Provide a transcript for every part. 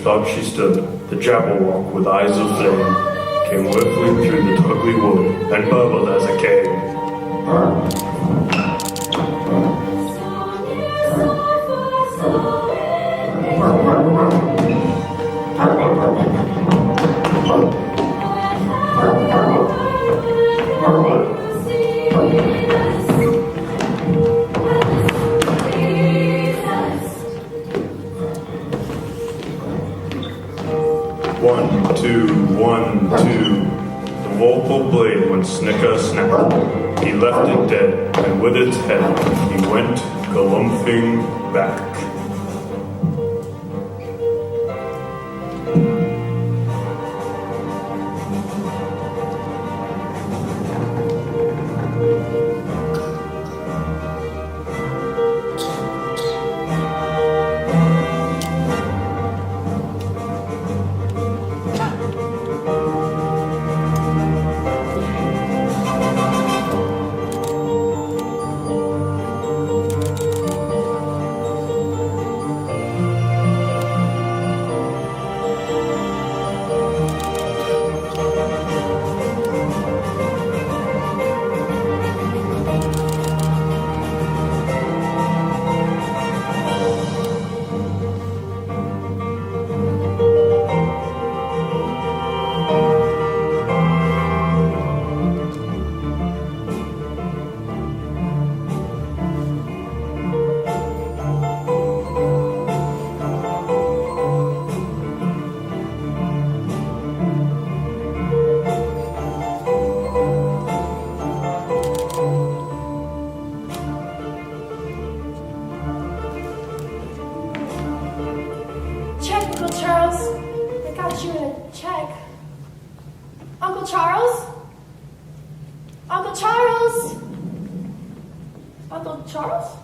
Thought she stood, the Jabberwock with eyes of flame came whiffling through the ugly wood and burbled as it came. One, two. The woeful blade went snicker-snack. He left it dead, and with its head he went galumphing back. Uncle Charles?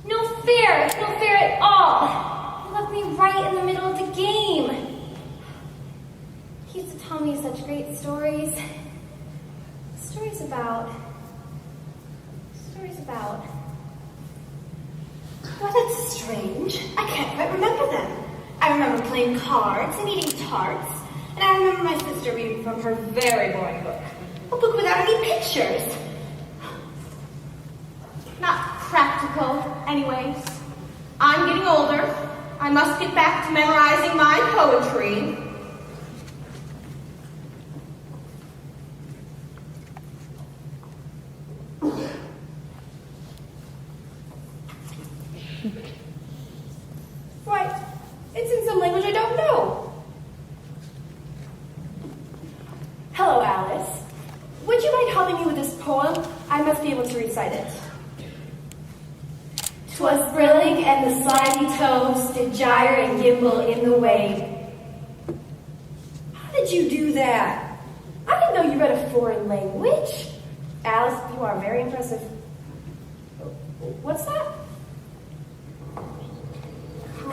No fair at all. He left me right in the middle of the game. He used to tell me such great stories. Stories about... Well, that's strange. I can't quite remember them. I remember playing cards and eating tarts, and I remember my sister reading from her very boring book. A book without any pictures. Not practical, anyways. I'm getting older. I must get back to memorizing my poetry. Why, it's in some language I don't know. Hello, Alice. Would you mind helping me with this poem? I must be able to recite it. 'Twas brillig and the slimy toves did gyre and gimble in the wave. How did you do that? I didn't know you read a foreign language. Alice, you are very impressive. What's that?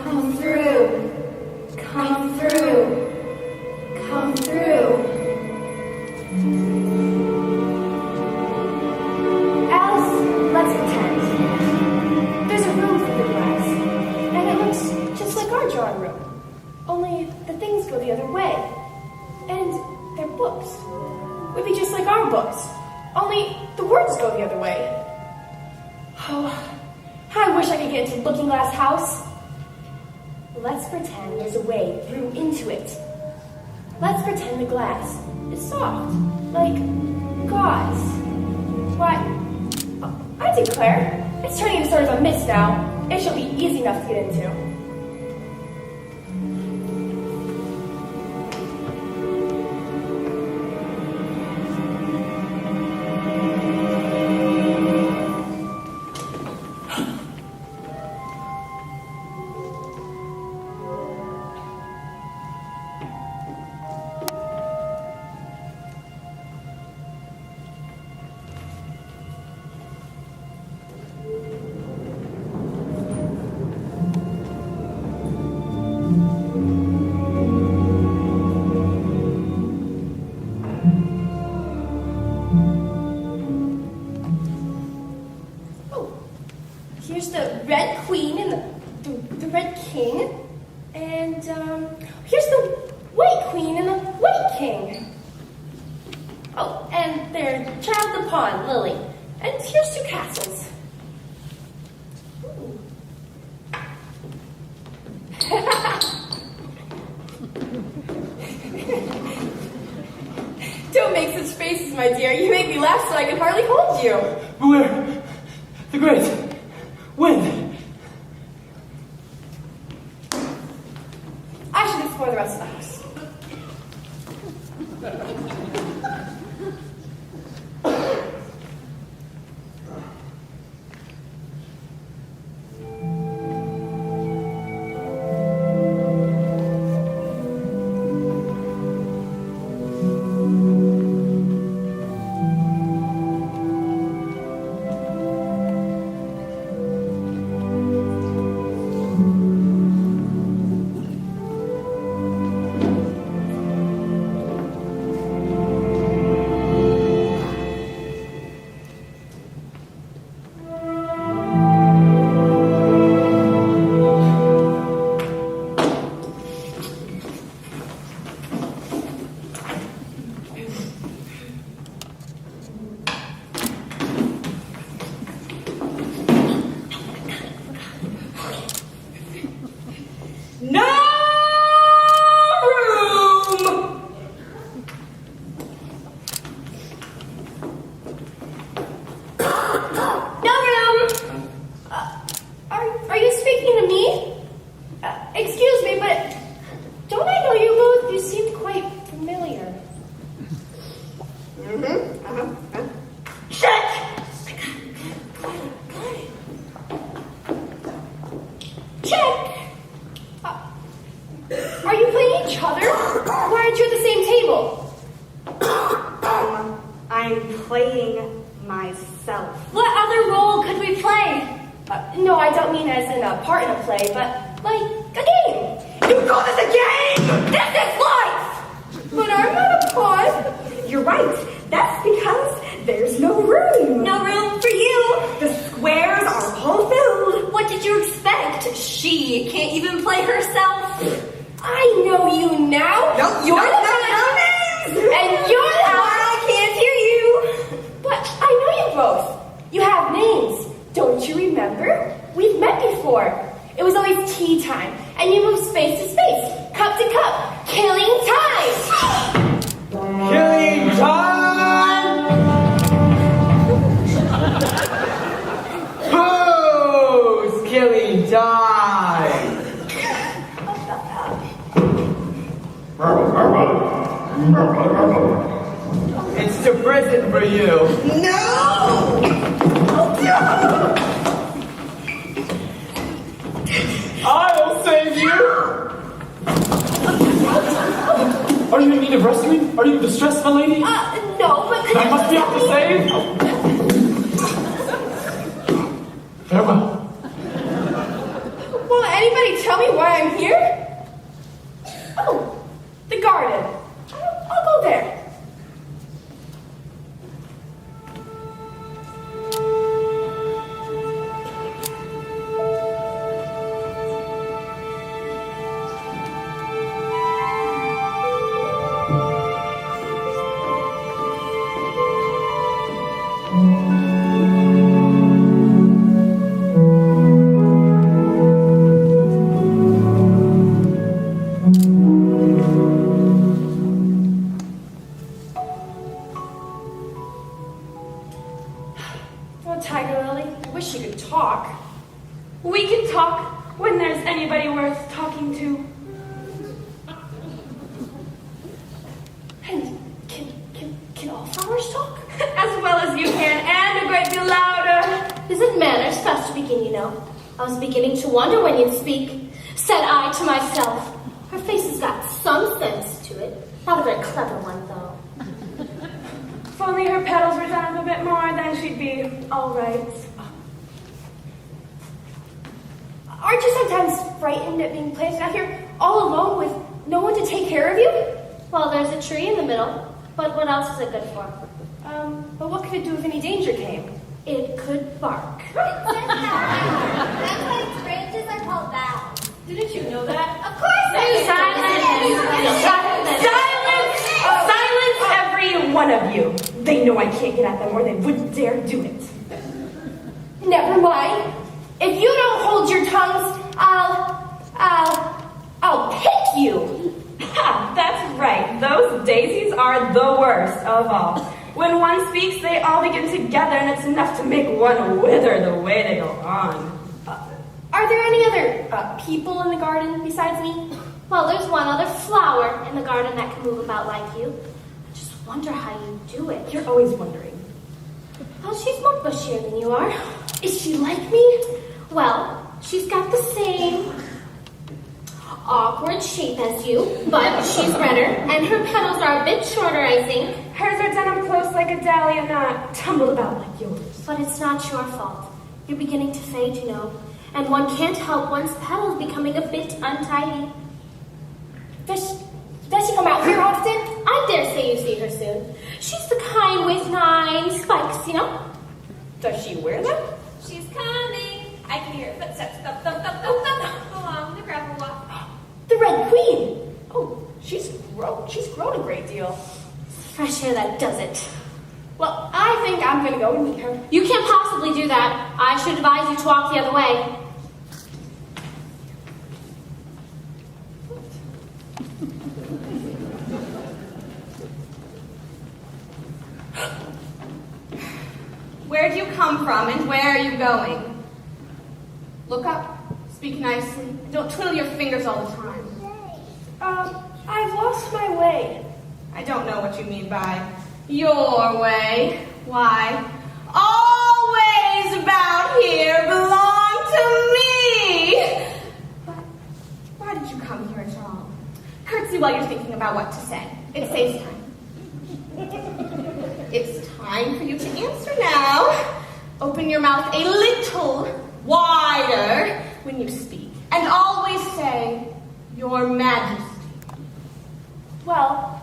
Come through. Come through. Come through. Alice, let's pretend. There's a room for the glass, and it looks just like our drawing room. Only the things go the other way. And they're books. Would be just like our books. Only the words go the other way. Oh, I wish I could get into Looking Glass House. Let's pretend there's a way through into it. Let's pretend the glass is soft, like gauze. Why, I declare, it's turning into sort of a mist now. It shall be easy enough to get into. Here's the Red Queen and the Red King. And here's the White Queen and the White King. Oh, and their child, the pawn, Lily. And here's 2 castles. Ooh. Don't make such faces, my dear. You make me laugh so I can hardly hold you. Beware! The great wind! I should explore the rest of the house. I'm playing myself. What other role could we play? No, I don't mean as in a part in a play, but like a game. You call this a game? This is life! But I'm not a pawn. You're right. That's because there's no room. No room for you. The squares are all filled. What did you expect? She can't even play herself. I know you now. No, you're the names. and you're the one. I can't hear you. But I know you both. You have names. Don't you remember? We've met before. It was always tea time, and you moved space to space, cup to cup, killing time. Killing time! Who's killing time? It's too prison for you. No! I'll save you! Are you in need of rescuing? Are you distressed, my lady? No, but could I you must be just off to save. Farewell. Will anybody tell me why I'm here? Oh, the garden. I'll go there. Poor Tiger Lily. I wish she could talk. We can talk when there's anybody worth talking to. And can all flowers talk? As well as you can, and a great deal louder. Isn't manners fast to begin, you know? I was beginning to wonder when you'd speak. Said I to myself, her face has got some sense to it. Not a very clever one, though. If only her petals were done up a bit more, then she'd be all right. Aren't you sometimes frightened at being planted out here all alone with no one to take care of you? Well, there's a tree in the middle, but what else is it good for? But what could it do if any danger came? It could bark. That's why its branches are called boughs. Didn't you know that? Of course Silence, every one of you. They know I can't get at them or they wouldn't dare do it. Never mind. If you don't hold your tongues, I'll pick you. Ha, that's right. Those daisies are the worst of all. When one speaks, they all begin together, and it's enough to make one wither the way they go on. Are there any other people in the garden besides me? Well, there's one other flower in the garden that can move about like you. I just wonder how you do it. You're always wondering. Well, she's more bushier than you are. Is she like me? Well, she's got the same awkward shape as you, but she's redder, and her petals are a bit shorter, I think. Hers are done up close like a dahlia, not tumbled about like yours. But it's not your fault. You're beginning to fade, you know, and one can't help one's petals becoming a bit untidy. Does she come out here often? I dare say you see her soon. She's the kind with 9 spikes, you know? Does she wear them? She's coming. I can hear footsteps thump, thump, thump, thump, thump, along the gravel walk. The Red Queen. Oh, she's grown a great deal. Fresh air that does it. Well, I think I'm gonna go and meet her. You can't possibly do that. I should advise you to walk the other way. Where'd you come from and where are you going? Look up, speak nicely, and don't twiddle your fingers all the time. I've lost my way. I don't know what you mean by your way. Why? All ways about here belong to me! But why did you come here at all? Curtsy while you're thinking about what to say. It saves time. It's time for you to answer now. Open your mouth a little wider when you speak. And always say, Your Majesty. Well,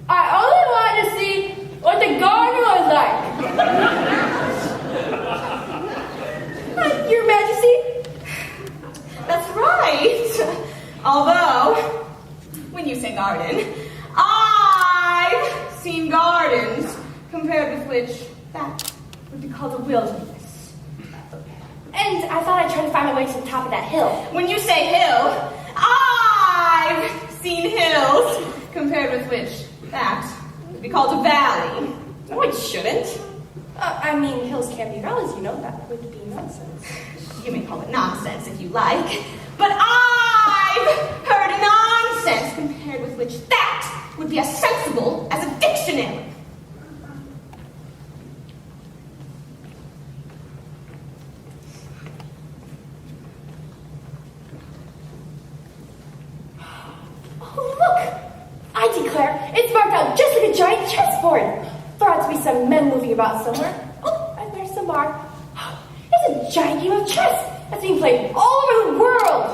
I only wanted to see what the garden was like. Your Majesty? That's right. Although, when you say garden, I've seen gardens compared with which that would be called a wilderness. And I thought I'd try to find my way to the top of that hill. When you say hill, I've seen hills compared with which that would be called a valley. No, it shouldn't. I mean, hills can be valleys, you know. That would be nonsense. You may call it nonsense if you like, but I've heard nonsense compared with which that would be as sensible as a dictionary. Oh, look! I declare, it's marked out just like a giant chessboard. There ought to be some men moving about somewhere. Oh, and there's the mark. It's a giant game of chess that's being played all over the world.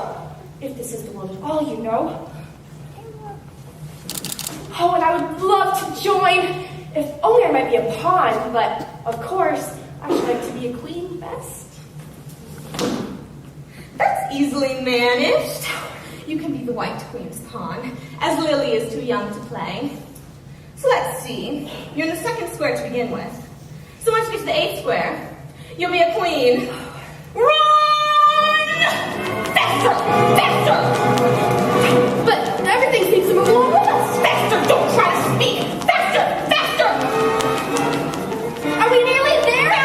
If this is the world at all, you know. Oh, and I would love to join. If only I might be a pawn, but of course, I should like to be a queen best. That's easily managed. You can be the White Queen's pawn, as Lily is too young to play. So let's see. You're in the second square to begin with. So once you get to the 8th square, you'll be a queen. Run! Faster! Faster! But everything seems to move along with us. Faster! Don't try to speak! Faster! Faster! Are we nearly there?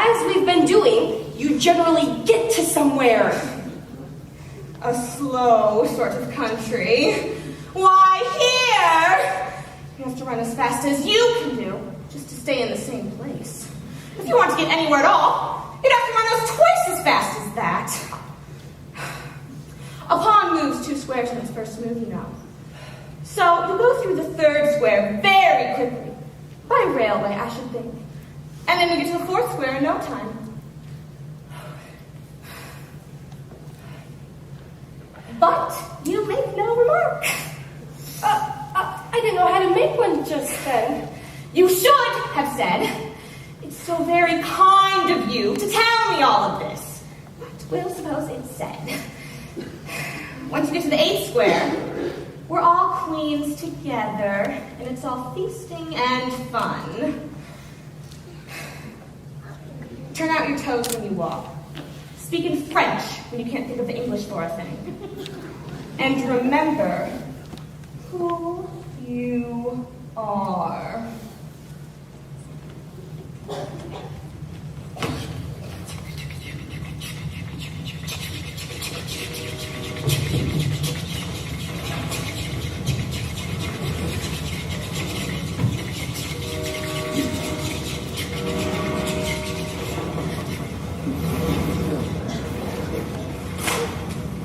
as we've been doing, you generally get to somewhere. A slow sort of country. Why, here! You have to run as fast as you can do just to stay in the same place. If you want to get anywhere at all, you'd have to run those twice as fast as that. A pawn moves 2 squares in its first move, you know. So you go through the 3rd square very quickly. By railway, I should think. And then you get to the 4th square in no time. But you make no remark. I didn't know how to make one just then. You should have said, "It's so very kind of you to tell me all of this." But we'll suppose it's said. Once you get to the 8th square, we're all queens together, and it's all feasting and fun. Turn out your toes when you walk. Speak in French when you can't think of the English for a thing. And remember who you are.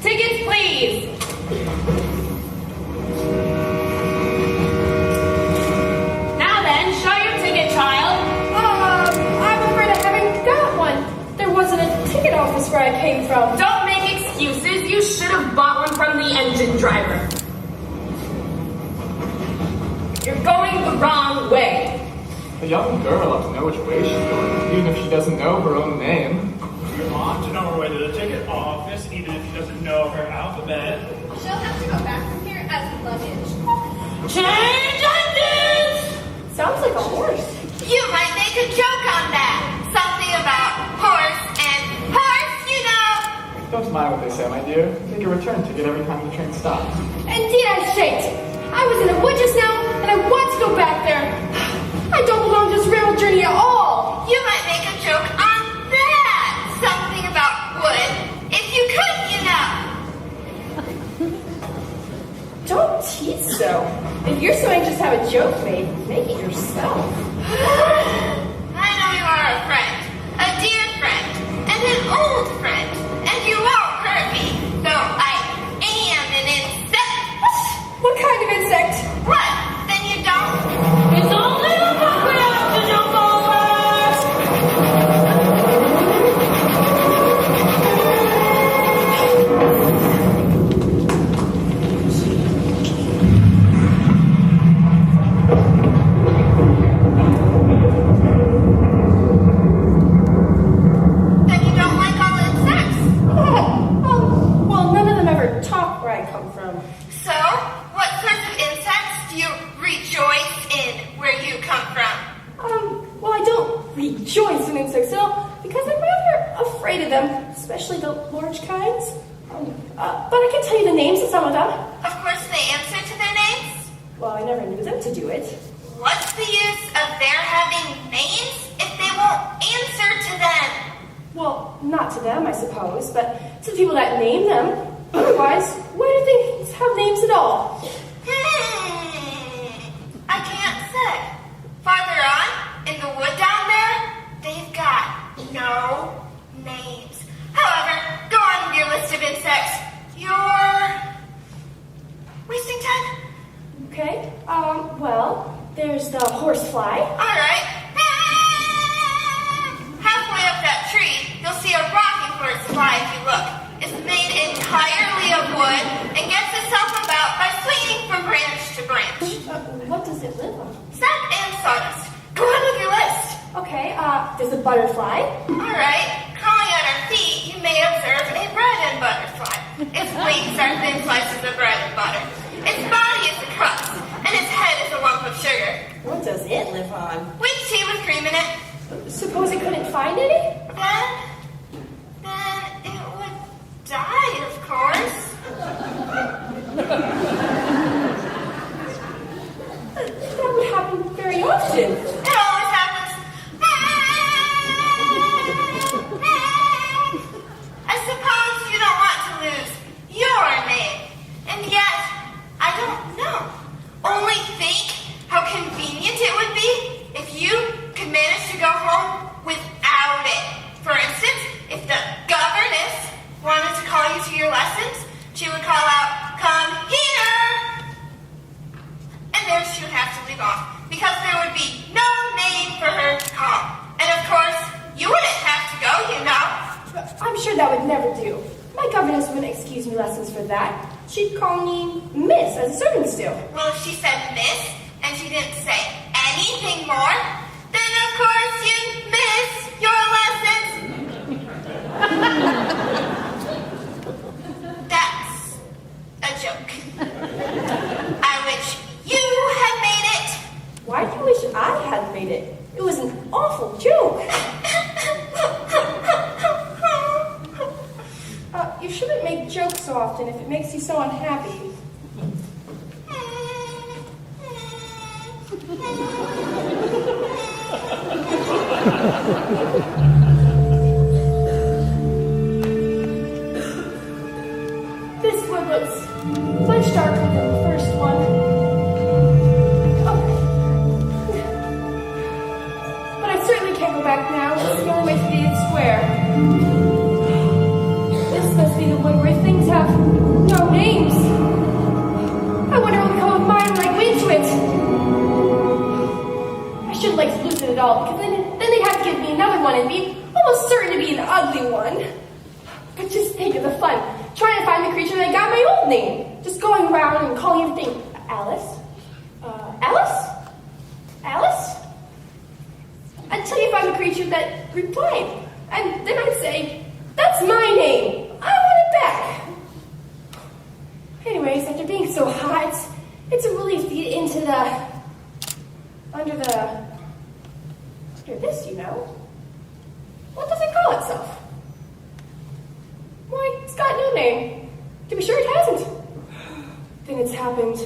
Tickets, please. Now then, show your ticket, child. I'm afraid I haven't got one. There wasn't a ticket office where I came from. Don't make excuses. You should have bought one from the engine driver. You're going the wrong way. A young girl ought to know which way she's going, even if she doesn't know her own name. She ought to know her way to the ticket office, even if she doesn't know her alphabet. She'll have to go back from here as luggage. Change engines! Sounds like a horse. You might make a joke on that. Something about horse and horse, you know. Don't mind what they say, my dear. Take a return ticket every time the train stops. Indeed I shan't. I was in a wood just now, and I want to go back there. I don't belong to this railroad journey at all. You might make a joke on that. Something about wood. If you could, you know. Don't tease so. If you're so anxious to have a joke made, make it yourself. I know you are a friend. A dear friend. And an old friend. And you won't hurt me. Though I am an insect. What kind of insect? What? Then you don't? It's only a book we have to jump over! Then you don't like all insects. Well, none of them ever talk where I come from. So, what sorts of insects do you rejoice in where you come from? Well, I don't rejoice in insects at all because I'm rather afraid of them, especially the large kinds. But I can tell you the names of some of them. Of course they answer to their names. Well, I never knew them to do it. What's the use of their having names if they won't answer to them? Well, not to them, I suppose, but to the people that name them. Otherwise, why do they have names at all? I can't say. Farther on, in the wood down there, they've got no names. However, go on with your list of insects. You're wasting time. Okay, well, there's the horsefly. All right. Halfway up that tree, you'll see a rocking horsefly if you look. It's made entirely of wood and gets itself about by swinging from branch to branch. What does it live on? Sap and sawdust. Go on with your list. Okay, there's a butterfly. All right. Crawling on our feet, you may observe a bread and butter fly. Its wings are thin slices of bread and butter. Its body is a crust, and its head is a lump of sugar. What does it live on? Weak tea with cream in it. Suppose it couldn't find any? Then it would die, of course. That would happen very often. It always happens. sure that would never do. My governess wouldn't excuse me lessons for that. She'd call me Miss, as servants do. Well, if she said miss, and she didn't say anything more, then of course you'd miss your lessons. That's a joke. I wish you had made it. Why do you wish I had made it? It was an awful joke. You shouldn't make jokes so often if it makes you so unhappy. This one looks much darker than the first one. Oh. But I certainly can't go back now. It's the only way to the square. This must be the one where things have no names. I wonder what will become of mine when I go into it. I shouldn't like to lose it at all, because then they'd have to give me another one and be almost certain to be an ugly one. But just think of the fun, trying to find the creature that got my old name. Just going around and calling everything Alice. Alice? Alice? Until you find the creature that replied. And then I'd say, that's my name. I want it back. Anyways, after being so hot, it's a relief to get into under this, you know. What does it call itself? Why, it's got no name. To be sure it hasn't. Then it's happened.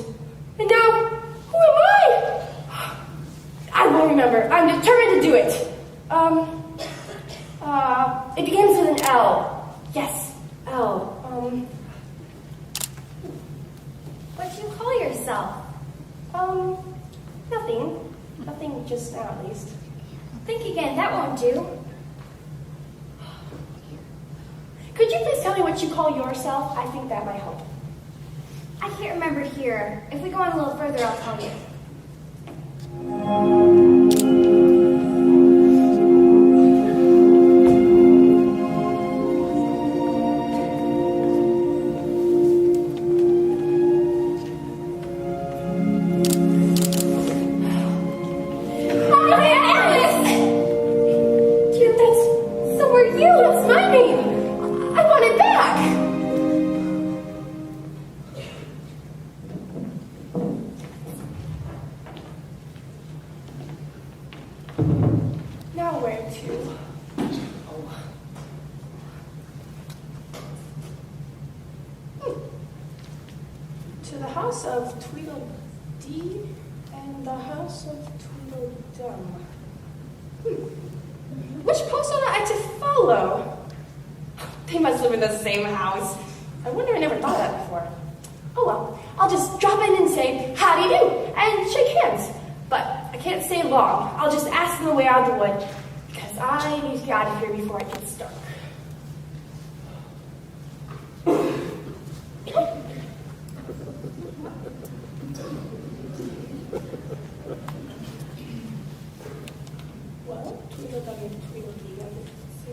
And now, who am I? I will remember. I'm determined to do it. It begins with an L. Yes, L. What do you call yourself? Nothing. Nothing just now, at least. Think again, that won't do. Could you please tell me what you call yourself? I think that might help. I can't remember here. If we go on a little further, I'll tell you. To the house of Tweedledee and the house of Tweedledum. Which post ought I to follow? They must live in the same house. I wonder, I never thought of that before. Oh well, I'll just drop in and say, how do you do? And shake hands. But I can't stay long. I'll just ask them the way out of the wood, because I need to get out of here before it gets dark. Well, Tweedledum and Tweedledee, I would say.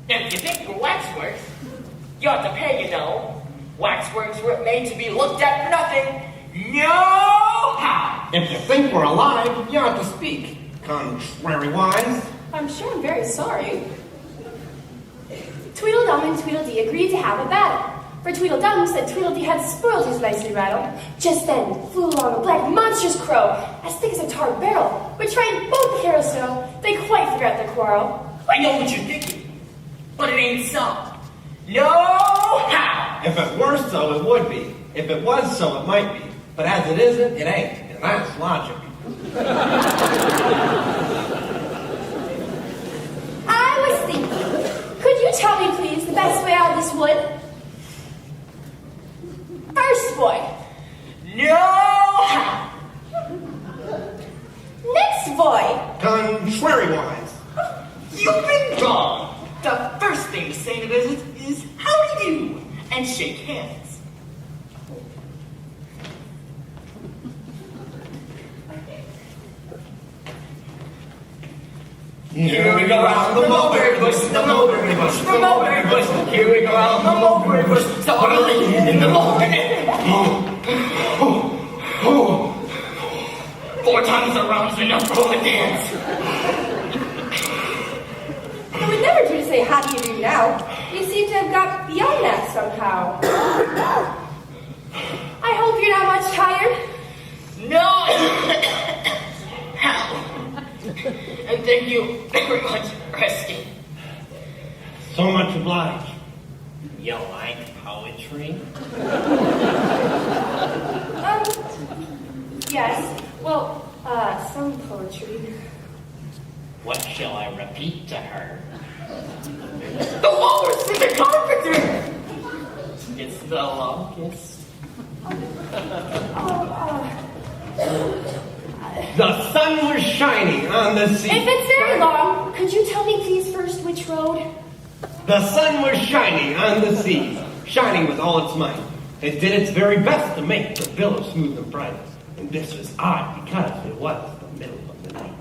If you think you're waxworks, you ought to pay, you know. Waxworks weren't made to be looked at for nothing. No how! If you think we're alive, you ought to speak, contrary-wise. I'm sure I'm very sorry. Tweedledum and Tweedledee agreed to have a battle. For Tweedledum said Tweedledee had spoiled his nicely rattle. Just then flew along a black monstrous crow, as thick as a tar barrel, which frightened both the heroes so they quite forgot their quarrel. I know what you're thinking, but it ain't so. No how! If it were so, it would be. If it was so, it might be. But as it isn't, it ain't. And that's logic. I was thinking, could you tell me, please, the best way out of this wood? First boy. No how! Next boy. Contrary-wise. You've been gone. The first thing to say to visits is, how do you do? And shake hands. Here we go round the mulberry bush, the mulberry bush, the mulberry bush. Here we go round the mulberry bush, so early in the morning. 4 times around's enough for a dance. I would never do to say, how do you do now? You seem to have got beyond that somehow. I hope you're not much tired. No! How? And thank you very much for asking. So much obliged. You like poetry? Yes. Well, some poetry. What shall I repeat to her? The walrus and the carpenter! It's the longest. The sun was shining on the sea. If it's very long, could you tell me please first which road? The sun was shining on the sea, shining with all its might. It did its very best to make the billows smooth and bright. And this was odd because it was the middle of the night.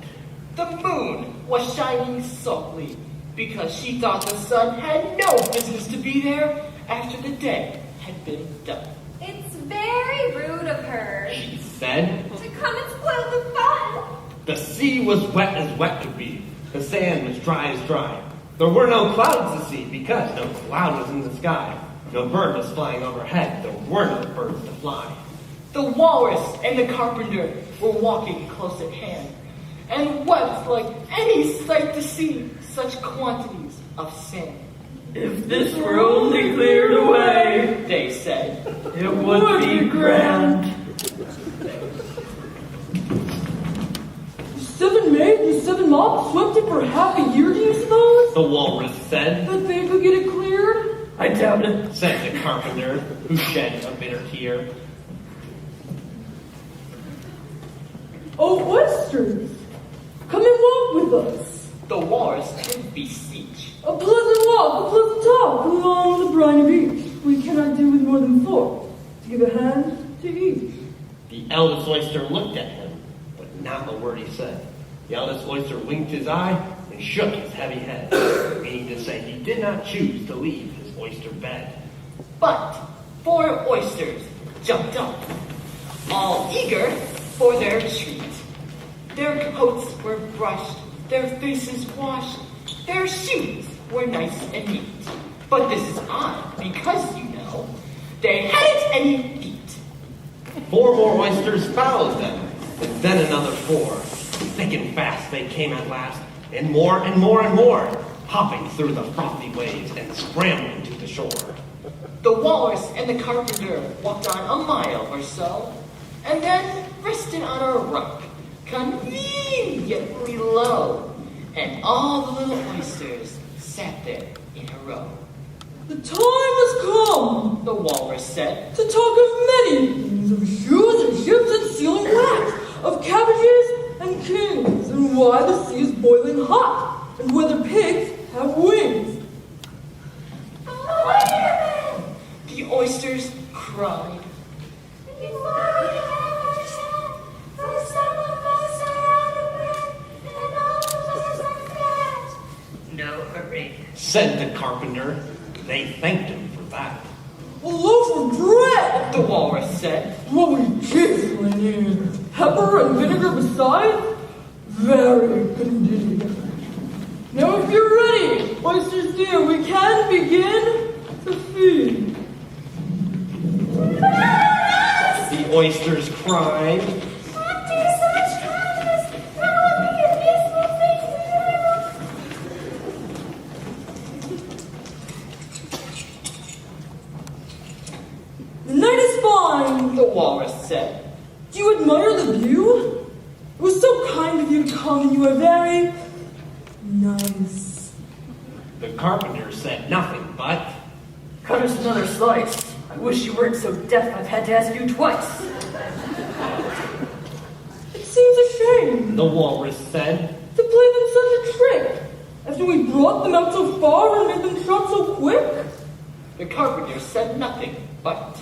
The moon was shining softly because she thought the sun had no business to be there after the day had been done. It's very rude of her She said, to come and spoil the fun. the sea was wet as wet could be. The sand was dry as dry. There were no clouds to see because no cloud was in the sky. No bird was flying overhead. There were no birds to fly. The walrus and the carpenter were walking close at hand, and wept like any sight to see such quantities of sand. If this were only cleared away, They said, it would be grand. 7 maids and 7 mops swept it for half a year, do you suppose? The walrus said, That they could get it cleared? I doubt it. said the carpenter, who shed a bitter tear. Oh, oysters! Come and walk with us. the walrus did beseech. A pleasant walk, a pleasant talk along the briny beach. We cannot do with more than 4. To give a hand to each. The eldest oyster looked at him, but not a word he said. The eldest oyster winked his eye and shook his heavy head, meaning to say he did not choose to leave his oyster bed. But 4 oysters jumped up, all eager for their treat. Their coats were brushed, their faces washed, their shoes were nice and neat. But this is odd, because, you know, they hadn't any feet. 4 more oysters followed them, and then another 4. Thick and fast they came at last, and more and more and more, hopping through the frothy waves and scrambling to the shore. The walrus and the carpenter walked on a mile or so, and then rested on a rock, conveniently low, and all the little oysters sat there in a row. The time has come The walrus said, to talk of many things, of shoes and ships and sealing wax, of cabbages and kings, and why the sea is boiling hot, and whether pigs have wings. the oysters cried. No hurry. Said the carpenter. They thanked him for that. A loaf of bread! The walrus said, What would kiss my name? Pepper and vinegar besides? Very good indeed. Now if you're ready, oysters dear, we can begin to feed. The oysters cried. The night is fine. the walrus said, Do you admire the view? It was so kind of you to come, and you are very nice. The carpenter said nothing but, Cut us another slice. I wish you weren't so deaf I've had to ask you twice. It seems a shame the walrus said. to play them such a trick, after we brought them out so far and made them shot so quick. the carpenter said nothing, but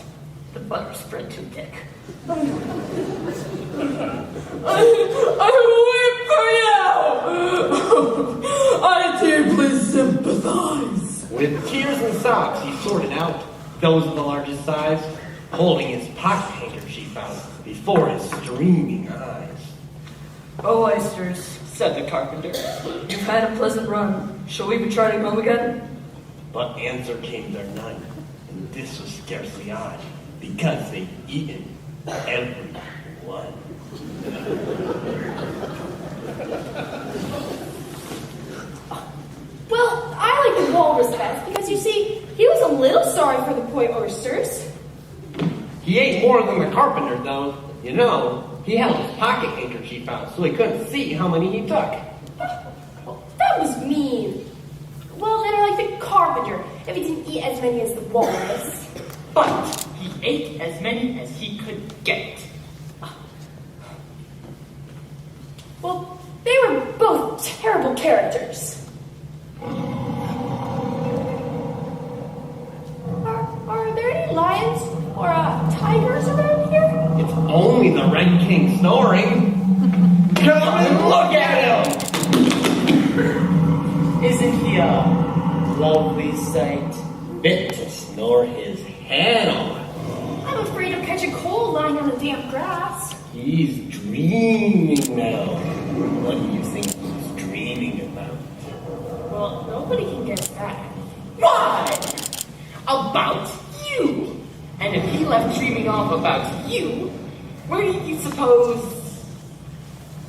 The butter spread too thick. I weep for you! With tears and sobs, he sorted out those of the largest size, holding his pocket handkerchief out before his streaming eyes. Oh, oysters, said the carpenter. you've had a pleasant run. Shall we be trying home again? But answer came there none, and this was scarcely odd, because they'd eaten every one. Well, I like the walrus best because you see, he was a little sorry for the poor oysters. He ate more than the carpenter, though. You know, he held his pocket handkerchief out so he couldn't see how many he took. Well, that was mean. Well, then I like the carpenter if he didn't eat as many as the walrus. But he ate as many as he could get. Well, they were both terrible characters. Are there any lions or tigers around here? It's only the Red King snoring. Come and look at him! Isn't he a lovely sight? Fit to snore his head on. I'm afraid I'll catch a cold lying on the damp grass. He's dreaming now. What do you think he's dreaming about? Well, nobody can guess that. Why? About you. And if he left dreaming off about you, where do you suppose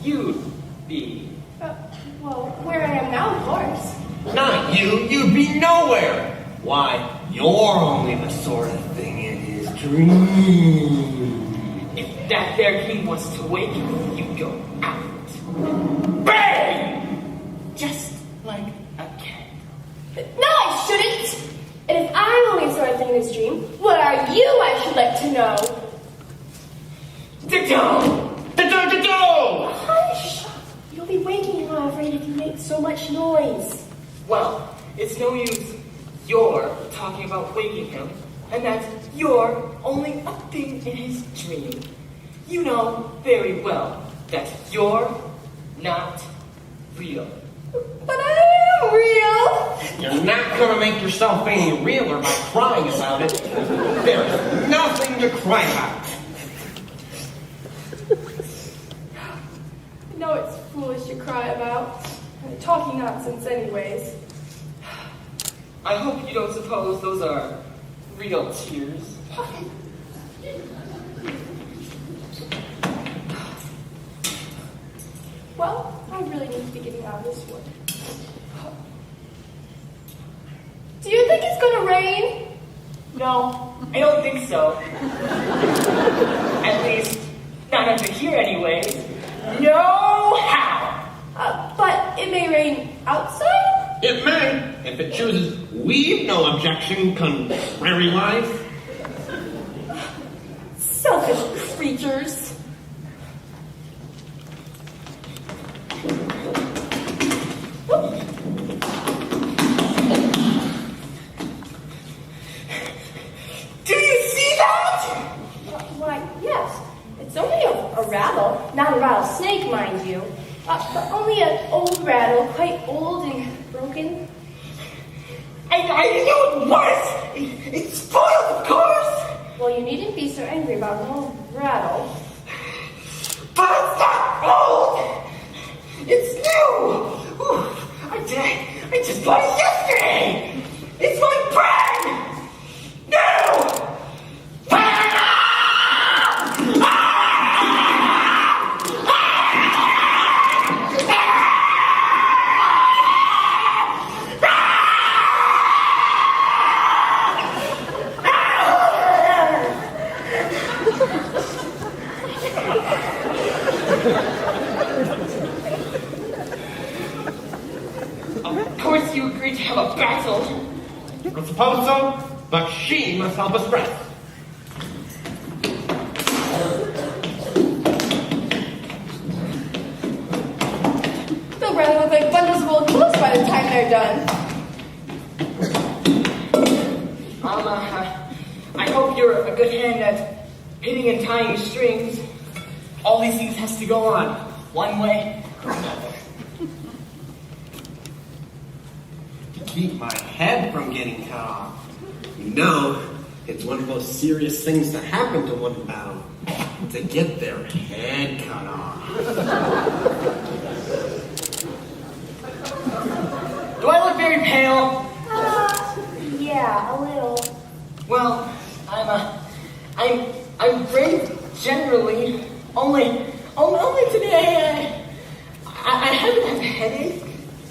you'd be? Well, where I am now, of course. Not you. You'd be nowhere. Why, you're only the sort of thing in his dream. If that there king was to wake, you'd go out. Bang! Just like a cat. No, I shouldn't! And if I'm only the sort of thing in his dream, what are you, I should like to know? Da-do! Da-do! Hush! You'll be waking him, I'm afraid, if you make so much noise. Well, it's no use you're talking about waking him, and that you're only a thing in his dream. You know very well that you're not real. But I am real! You're not gonna make yourself any realer by crying about it. There's nothing to cry about. I know it's foolish to cry about. Talking nonsense anyways. I hope you don't suppose those are real tears. Well, I really need to be getting out of this wood. Do you think it's gonna rain? No, I don't think so. At least, not under here anyways. No how! But it may rain outside? It may, if it chooses. We've no objection, contrary-wise. Selfish creatures. Do you see that? Why, yes. It's only a rattle. Not a rattlesnake, mind you. But only an old rattle, quite old and broken. I knew it was! It's spoiled, of course! Well, you needn't be so angry about an old rattle. But it's not old! It's new! Ooh, I just bought it yesterday! It's my brand new! Of course you agreed to have a battle. I suppose so, but she must help us rest. They'll rather look like bundles of old clothes by the time they're done. I hope you're a good hand at pinning and tying strings. All these things has to go on, one way or another. keep my head from getting cut off. You know, it's one of those serious things that happen to one in battle, to get their head cut off. Do I look very pale? Yeah, a little. Well, I'm brave generally. Only today I haven't had a headache.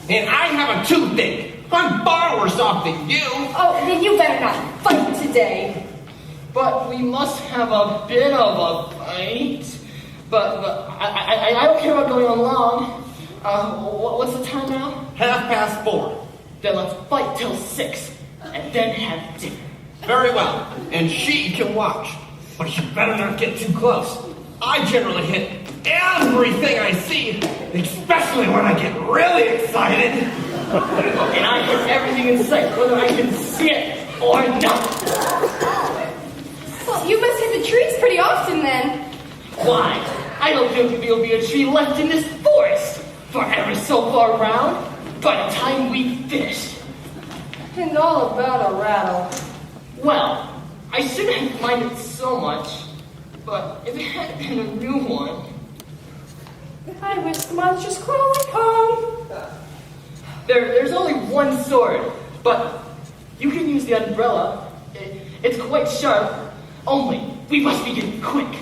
And I have a toothache. I'm far worse off than you. Oh, then you better not fight today. But we must have a bit of a fight. But I don't care about going on long. What's the time now? 4:30. Then let's fight till 6, and then have dinner. Very well. And she can watch. But you better not get too close. I generally hit everything I see, especially when I get really excited. And I hit everything in sight, whether I can see it or not. Well, you must hit the trees pretty often then. Why? I don't think there'll be a tree left in this forest for ever so far around by the time we finish. And all about a rattle. Well, I shouldn't have minded so much, but if it had been a new one... I wish the monstrous crow would come. There's only one sword, but you can use the umbrella. It's quite sharp, only we must begin quick.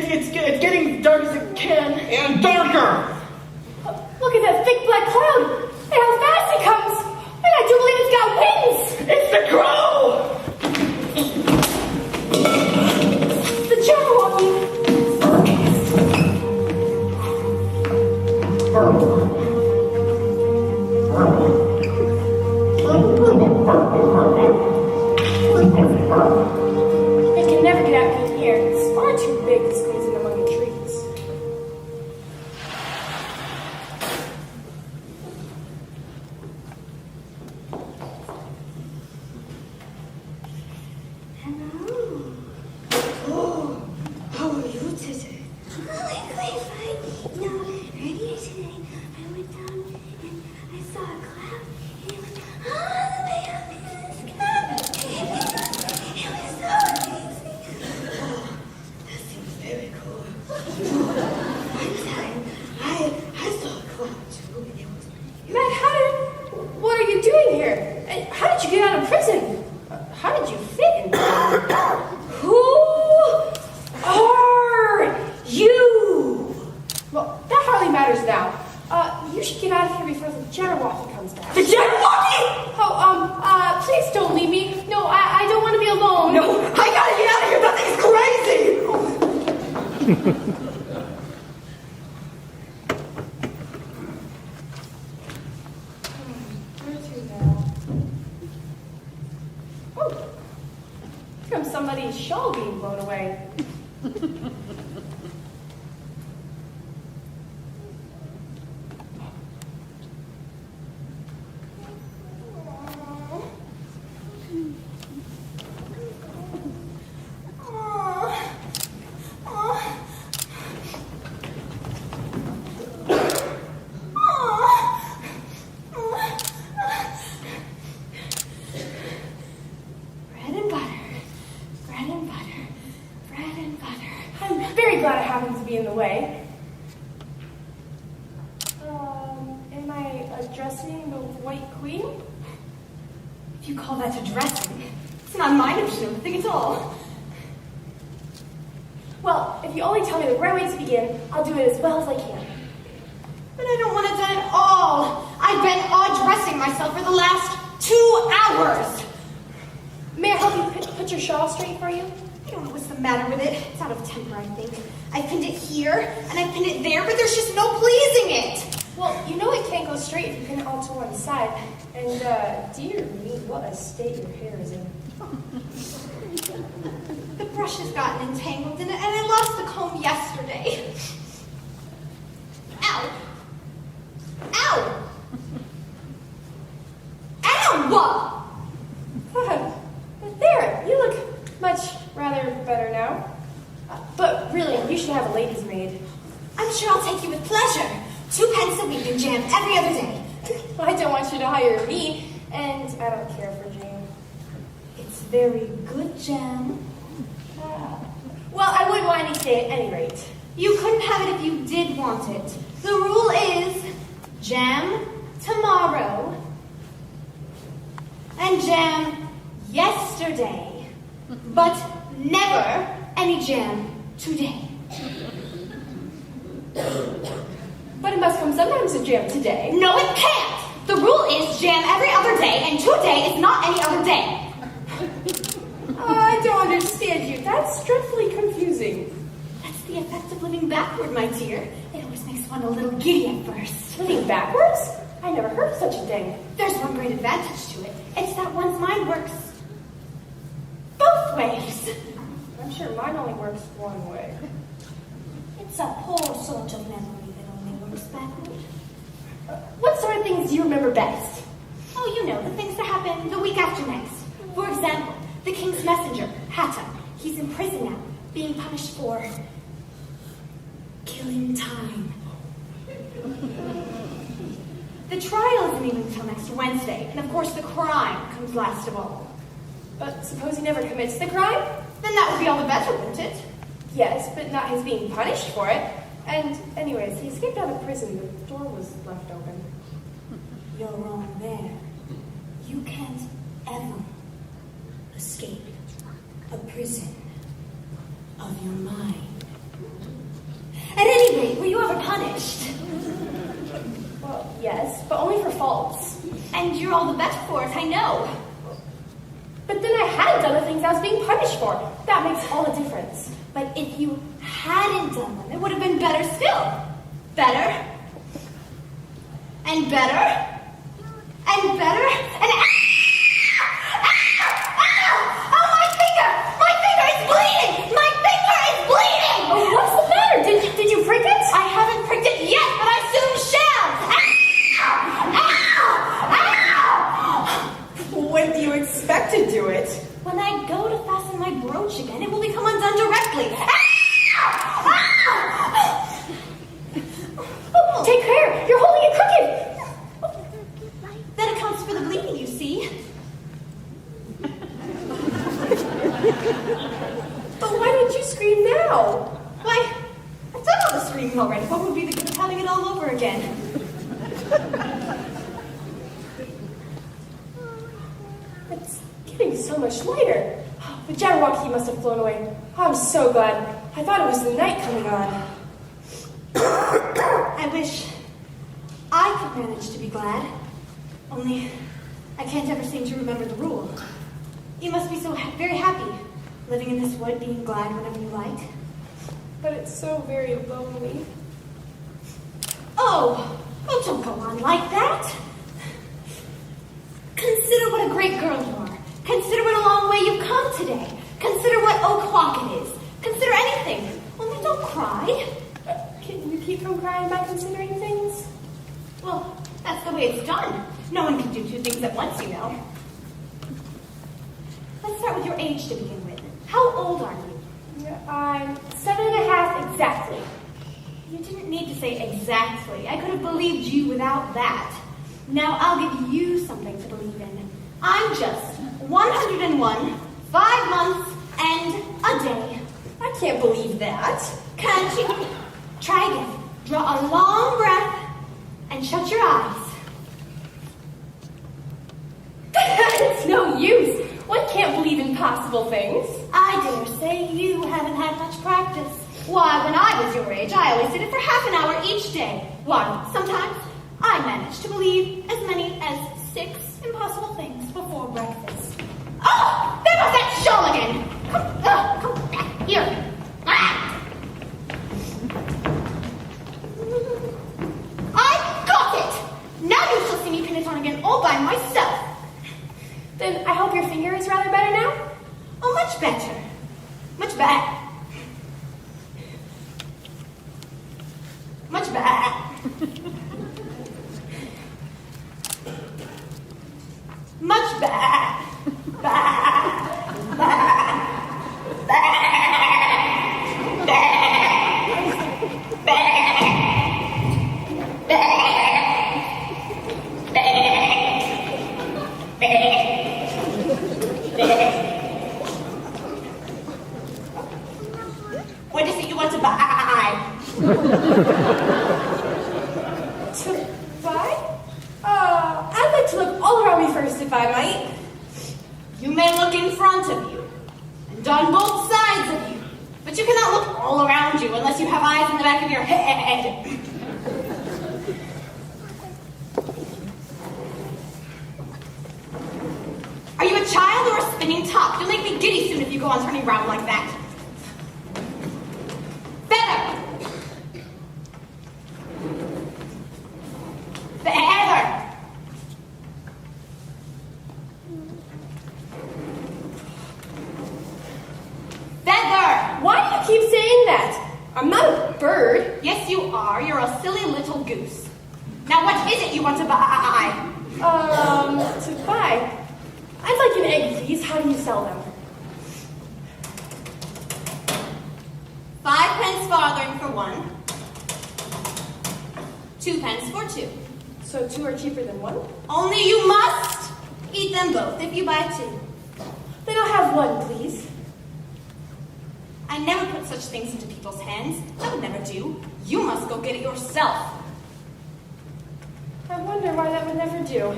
It's getting dark as it can. And darker! Look at that thick black cloud. And how fast it comes. And I do believe it's got wings. It's the crow! The Jabberwocky. It can never get out in here. It's far too big to squeeze in among the trees. Hello. Oh, how are you today? Oh, I'm quite fine. No, earlier today, I went down and I saw a cloud, and it went all the way up in the sky. It was so amazing. Oh, that seems very cool. One time, I saw a cloud too, and it was... Matt, what are you doing here? And how did you get out of prison? How did you fit in there? Who are you? Well, that hardly matters now. You should get out of here before the Jabberwocky comes back. The Jabberwocky! Oh, please don't leave me. No, I don't want to be alone. No, I gotta get out of here! That thing's crazy! Where to now? Oh, here comes somebody's shawl being blown away. Bread and butter. Bread and butter. Bread and butter. I'm very glad I happened to be in the way. Am I addressing the White Queen? If you call that addressing, it's not my notion of a thing at all. Well, if you only tell me the right way to begin, I'll do it as well as I can. But I don't want it done at all. I've been undressing myself for the last 2 hours. May I help you put your shawl straight for you? I don't know what's the matter with it. It's out of temper, I think. I pinned it here, and I pinned it there, but there's just no pleasing it. Well, you know it can't go straight if you pin it all to one side. And, dear me, what a state your hair is in. The brush has gotten entangled in it, and I lost the comb yesterday. Ow. Ow! Ow! 2 pence a week and jam every other day. I don't want you to hire me, and I don't care for jam. It's very good jam. Well, I wouldn't want any today at any rate. You couldn't have it if you did want it. The rule is jam tomorrow and jam yesterday, but never any jam today. But it must come sometimes to jam today. No, it can't. The rule is jam every other day, and today is not any other day. I don't understand you. That's dreadfully confusing. That's the effect of living backward, my dear. It always makes one a little giddy at first. Living backwards? I never heard of such a thing. There's one great advantage to it. It's that one's mind works both ways. I'm sure mine only works one way. It's a poor sort of memory that only works backward. What sort of things do you remember best? Oh, you know, the things that happen the week after next. For example, the king's messenger, Hatta. He's in prison now, being punished for killing time. The trial isn't even until next Wednesday, and of course the crime comes last of all. But suppose he never commits the crime? Then that would be all the better, wouldn't it? Yes, but not his being punished for it. And anyways, he escaped out of prison. The door was left open. You're wrong there. You can't ever escape a prison of your mind. At any rate, were you ever punished? Well, yes, but only for faults. And you're all the better for it, I know. But then I hadn't done the things I was being punished for. That makes all the difference. But if you hadn't done them, it would have been better still. Better. And better. And better. And oh, my finger! My finger is bleeding! My finger is bleeding! Oh, what's the matter? Did you prick it? I haven't pricked it yet, but I soon shall! When do you expect to do it? When I go to fasten my brooch again, it will become undone directly. Oh, take care! You're holding it crooked! That accounts for the bleeding, you see. But why don't you scream now? Why, I've done all the screaming already. What would be the good of having it all over again? It's getting so much lighter. The Jabberwocky must have flown away. I'm so glad. I thought it was the night coming on. I wish I could manage to be glad. Only I can't ever seem to remember the rule. You must be so very happy, living in this wood, being glad whenever you like. But it's so very lonely. Oh, don't go on like that. Consider what a great girl you are. Consider what a long way you've come today. Consider what o'clock it is. Consider anything. Only don't cry. Can you keep from crying by considering things? Well, that's the way it's done. No one can do 2 things at once, you know. Let's start with your age to begin with. How old are you? I'm 7.5 exactly. You didn't need to say exactly. I could have believed you without that. Now I'll give you something to believe in. I'm just 101, 5 months, and a day. I can't believe that. Can't you? Try again. Draw a long breath and shut your eyes. It's no use. One can't believe impossible things. I dare say you haven't had much practice. Why, when I was your age, I always did it for half an hour each day. Why, sometimes I managed to believe as many as 6 impossible things before breakfast. Oh, there goes that shawl again. Come back here. Ah! I got it. Now you shall see me pin it on again all by myself. Then I hope your finger is rather better now? Oh, much better. Much better. Much better. Much better. I might. You may look in front of you and on both sides of you, but you cannot look all around you unless you have eyes in the back of your head. Are you a child or a spinning top? You'll make me giddy soon if you go on turning round like that. Feather! Feather! Feather! Why do you keep saying that? I'm not a bird. Yes, you are. You're a silly little goose. Now, what is it you want to buy? To buy. I'd like an egg, please. How do you sell them? 5 pence farthing for 1. 2 pence for 2. So 2 are cheaper than 1? Only you must eat them both if you buy 2. Then I'll have 1, please. I never put such things into people's hands. That would never do. You must go get it yourself. I wonder why that would never do.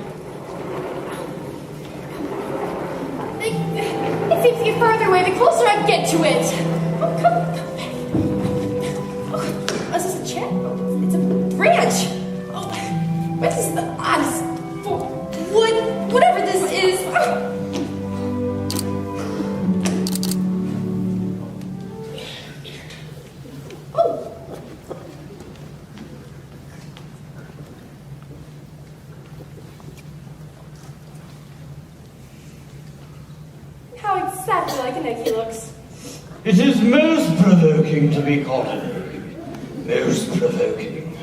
It seems to get farther away the closer I get to it. Oh, come back. Oh, is this a chair? Oh, it's a branch. Oh, what is the oddest wood, whatever this is? Oh. How exactly like an egg he looks. It is most provoking to be called an egg. Most provoking.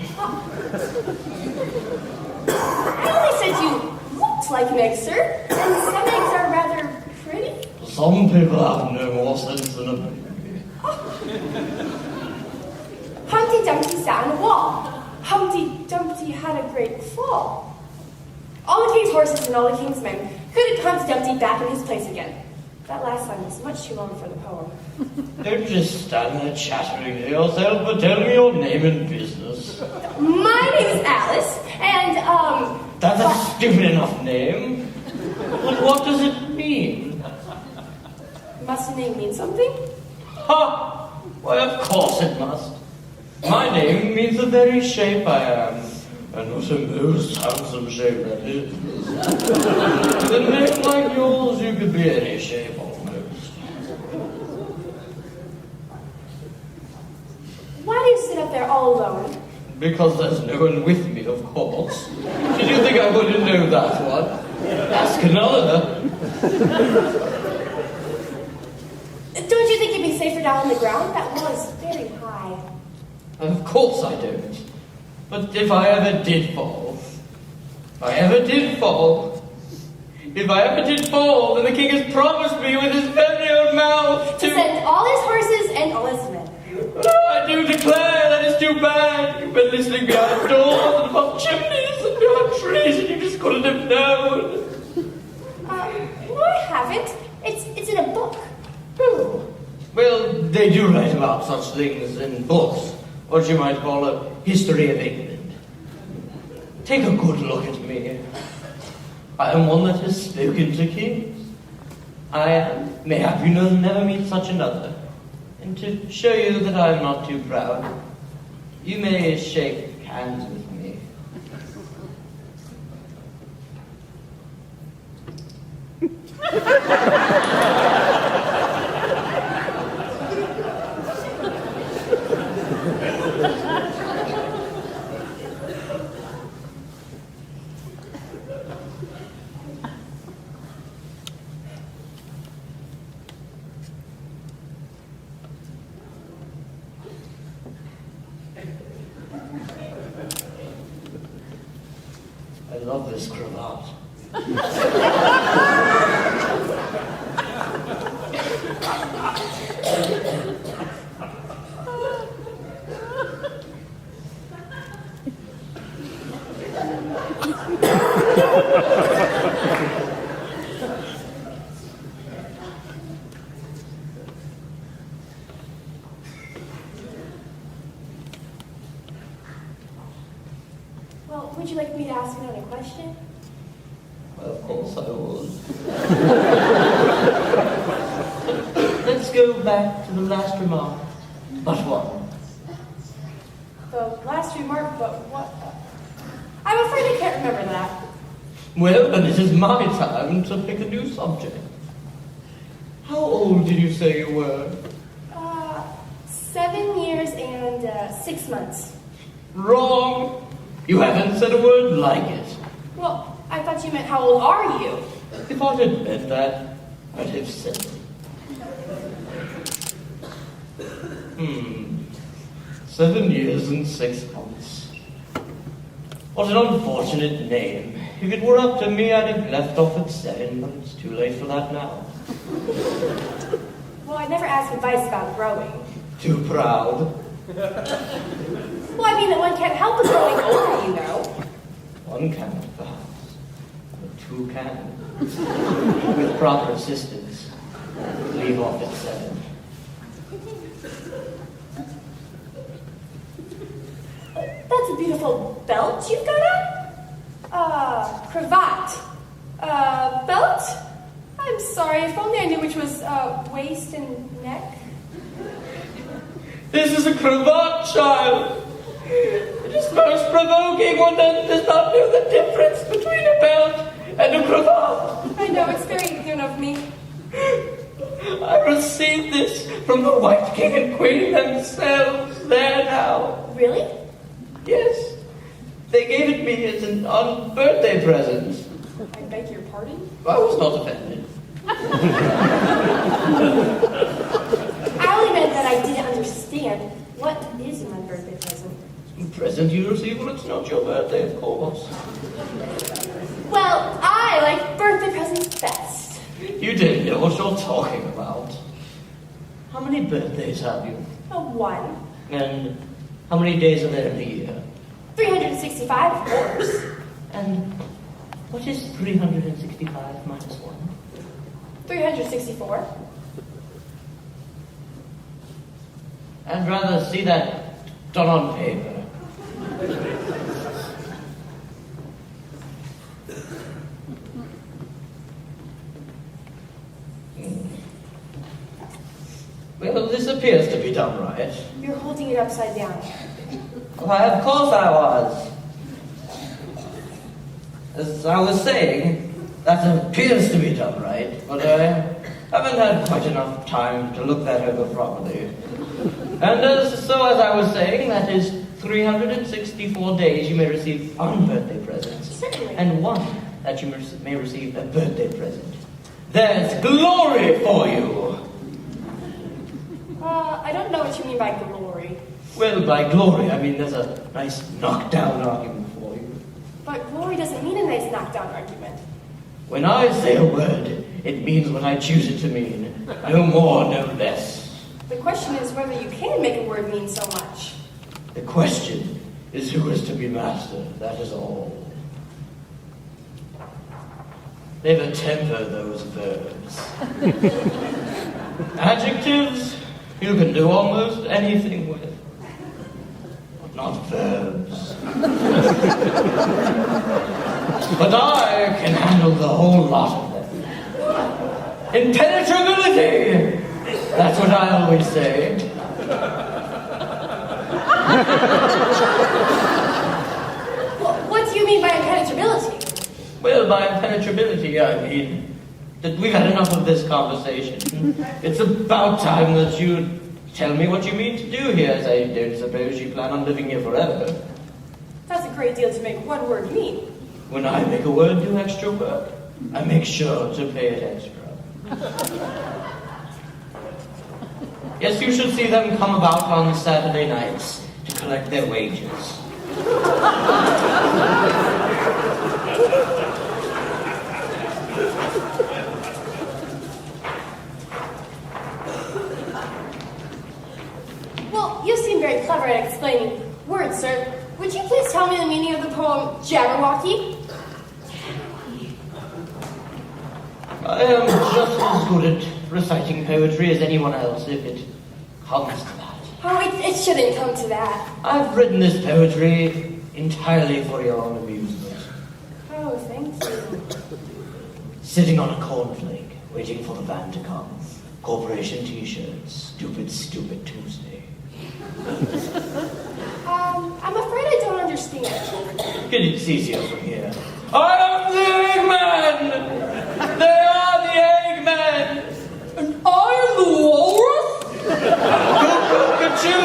I only said you looked like an egg, sir. And some eggs are rather pretty. Some people have no more sense than a baby. Humpty Dumpty sat on a wall. Humpty Dumpty had a great fall. All the king's horses and all the king's men couldn't put Humpty Dumpty back in his place again. That last line was much too long for the poem. Don't just stand there chattering to yourself, but tell me your name and business. My name is Alice, and, That's a stupid enough name. But what does it mean? Must a name mean something? Ha! Why, of course it must. My name means the very shape I am. And what a most handsome shape that is. With a name like yours, you could be any shape almost. Why do you sit up there all alone? Because there's no one with me, of course. Did you think I wouldn't know that one? Ask another. Don't you think you'd be safer down on the ground? That was very high. Of course I don't. But if I ever did fall, then the king has promised me with his very own mouth To send all his horses and all his men. Oh, I do declare that is too bad. You've been listening behind doors and above chimneys and behind trees and you just couldn't have known. No, I haven't. It's in a book. Well, they do write about such things in books. What you might call a history of England. Take a good look at me. I am one that has spoken to kings. I am, mayhap you will never meet such another. And to show you that I am not too proud, you may shake hands with me. I love this cravat. Well, would you like me to ask another question? Of course I would. Let's go back to the last remark. But what? The last remark, but what? I'm afraid I can't remember that. Well, then it is my time to pick a new subject. How old did you say you were? 7 years and 6 months. Wrong. You haven't said a word like it. Well, I thought you meant how old are you? If I had meant that, I'd have said it. 7 years and 6 months. What an unfortunate name. If it were up to me, I'd have left off at 7, but it's too late for that now. Well, I never asked advice about growing. Too proud. Well, I mean that one can't help but growing older, you know. One can't, perhaps, but two can. With proper assistance, leave off at 7. That's a beautiful belt you've got on. Cravat. Belt? I'm sorry, if only I knew which was, waist and neck. This is a cravat, child. It is most provoking one that does not know the difference between a belt and a cravat. I know, it's very ignorant of me. I received this from the White King and Queen themselves. There now. Really? Yes. They gave it me as an birthday present. I beg your pardon? I was not offended. I only meant that I didn't understand. What is my birthday present? The present you receive when it's not your birthday, of course. Well, I like birthday presents best. You didn't know what you're talking about. How many birthdays have you? One. And how many days are there in a year? 365, of course. And what is 365 minus 1? 364. I'd rather see that done on paper. Well, this appears to be done right. You're holding it upside down. Why, of course I was. As I was saying, that appears to be done right, but I haven't had quite enough time to look that over properly. And so as I was saying, that is 364 days you may receive unbirthday presents. Certainly. And 1 that you may receive a birthday present. There's glory for you! I don't know what you mean by glory. Well, by glory, I mean there's a nice knockdown argument for you. But glory doesn't mean a nice knockdown argument. When I say a word, it means what I choose it to mean. No more, no less. The question is whether you can make a word mean so much. The question is who is to be master, that is all. They've a temper, those verbs. Adjectives, you can do almost anything with. But not verbs. But I can handle the whole lot of them. Impenetrability! That's what I always say. What do you mean by impenetrability? Well, by impenetrability, I mean that we've had enough of this conversation. It's about time that you tell me what you mean to do here, as I don't suppose you plan on living here forever. That's a great deal to make one word mean. When I make a word do extra work, I make sure to pay it extra. Yes, you should see them come about on Saturday nights to collect their wages. Well, you seem very clever at explaining words, sir. Would you please tell me the meaning of the poem Jabberwocky? I am just as good at reciting poetry as anyone else, if it comes to that. Oh, it shouldn't come to that. I've written this poetry entirely for your own amusement. Oh, No, thank you. Sitting on a cornflake, waiting for the van to come. Corporation t-shirts. Stupid, stupid Tuesday. I'm afraid I don't understand. It's easier from here. I am the Eggman! They are the Eggmen! And I am the walrus? Cuckoo!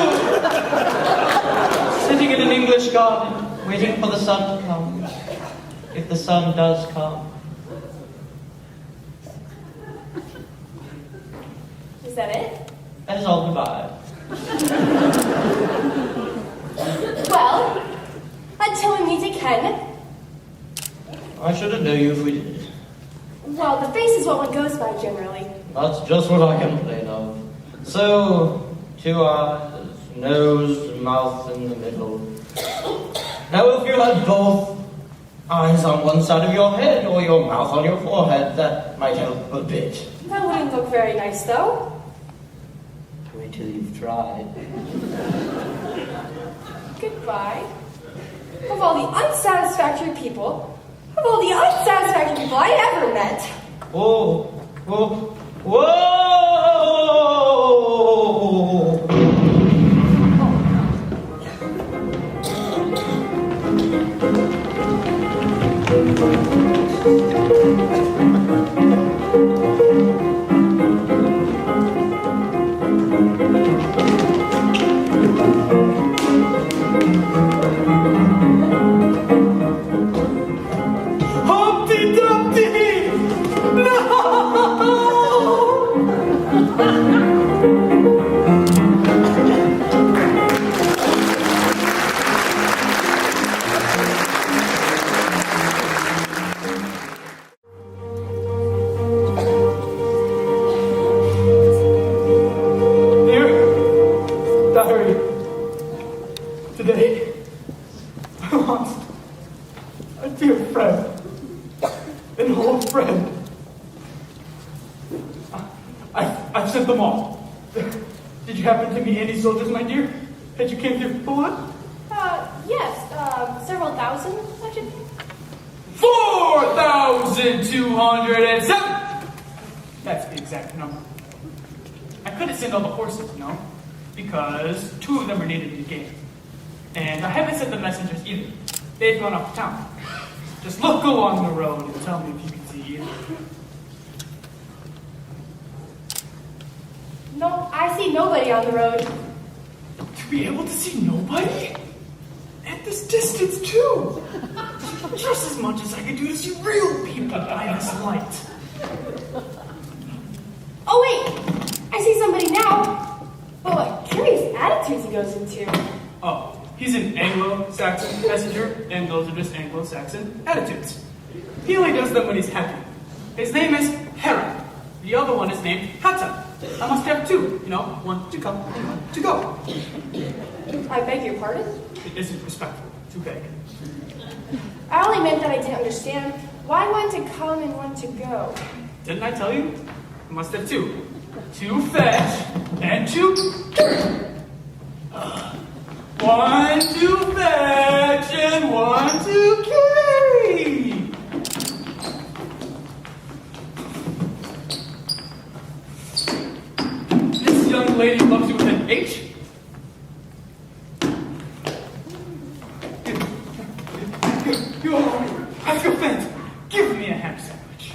Sitting in an English garden, waiting for the sun to come. If the sun does come. Is that it? That is all. Goodbye. Well, until we meet again. I shouldn't know you if we did. Well, the face is what one goes by generally. That's just what I complain of. So, 2 eyes, nose, mouth in the middle. Now if you had both eyes on one side of your head or your mouth on your forehead, that might help a bit. That wouldn't look very nice, though. Wait till you've tried. Goodbye. Of all the unsatisfactory people I ever met. Whoa, whoa, whoa! Humpty Dumpty! No! Dear Diary, today I lost a dear friend, an old friend. I've sent them all. Did you happen to meet any soldiers, my dear, that you came through for what? Yes, several thousand, I should think. 4,207! That's the exact number. I couldn't send all the horses, because 2 of them are needed in the game. And I haven't sent the messengers either. They've gone off to town. Just look along the road and tell me if you can see either. No, I see nobody on the road. To be able to see nobody? At this distance, too! Just as much as I could do to see real people by this light. Oh, wait! I see somebody now. Oh, what curious attitudes he goes into. Oh, he's an Anglo-Saxon messenger, and those are just Anglo-Saxon attitudes. He only does them when he's happy. His name is Hera. The other one is named Hatta. I must have 2, one to come and one to go. I beg your pardon? It isn't respectful to beg. I only meant that I didn't understand why one to come and one to go. Didn't I tell you? I must have 2. 2 fetch and 2 carry. 1 to fetch and 1 to carry. This young lady loves you with an H. I feel faint. Give me a ham sandwich.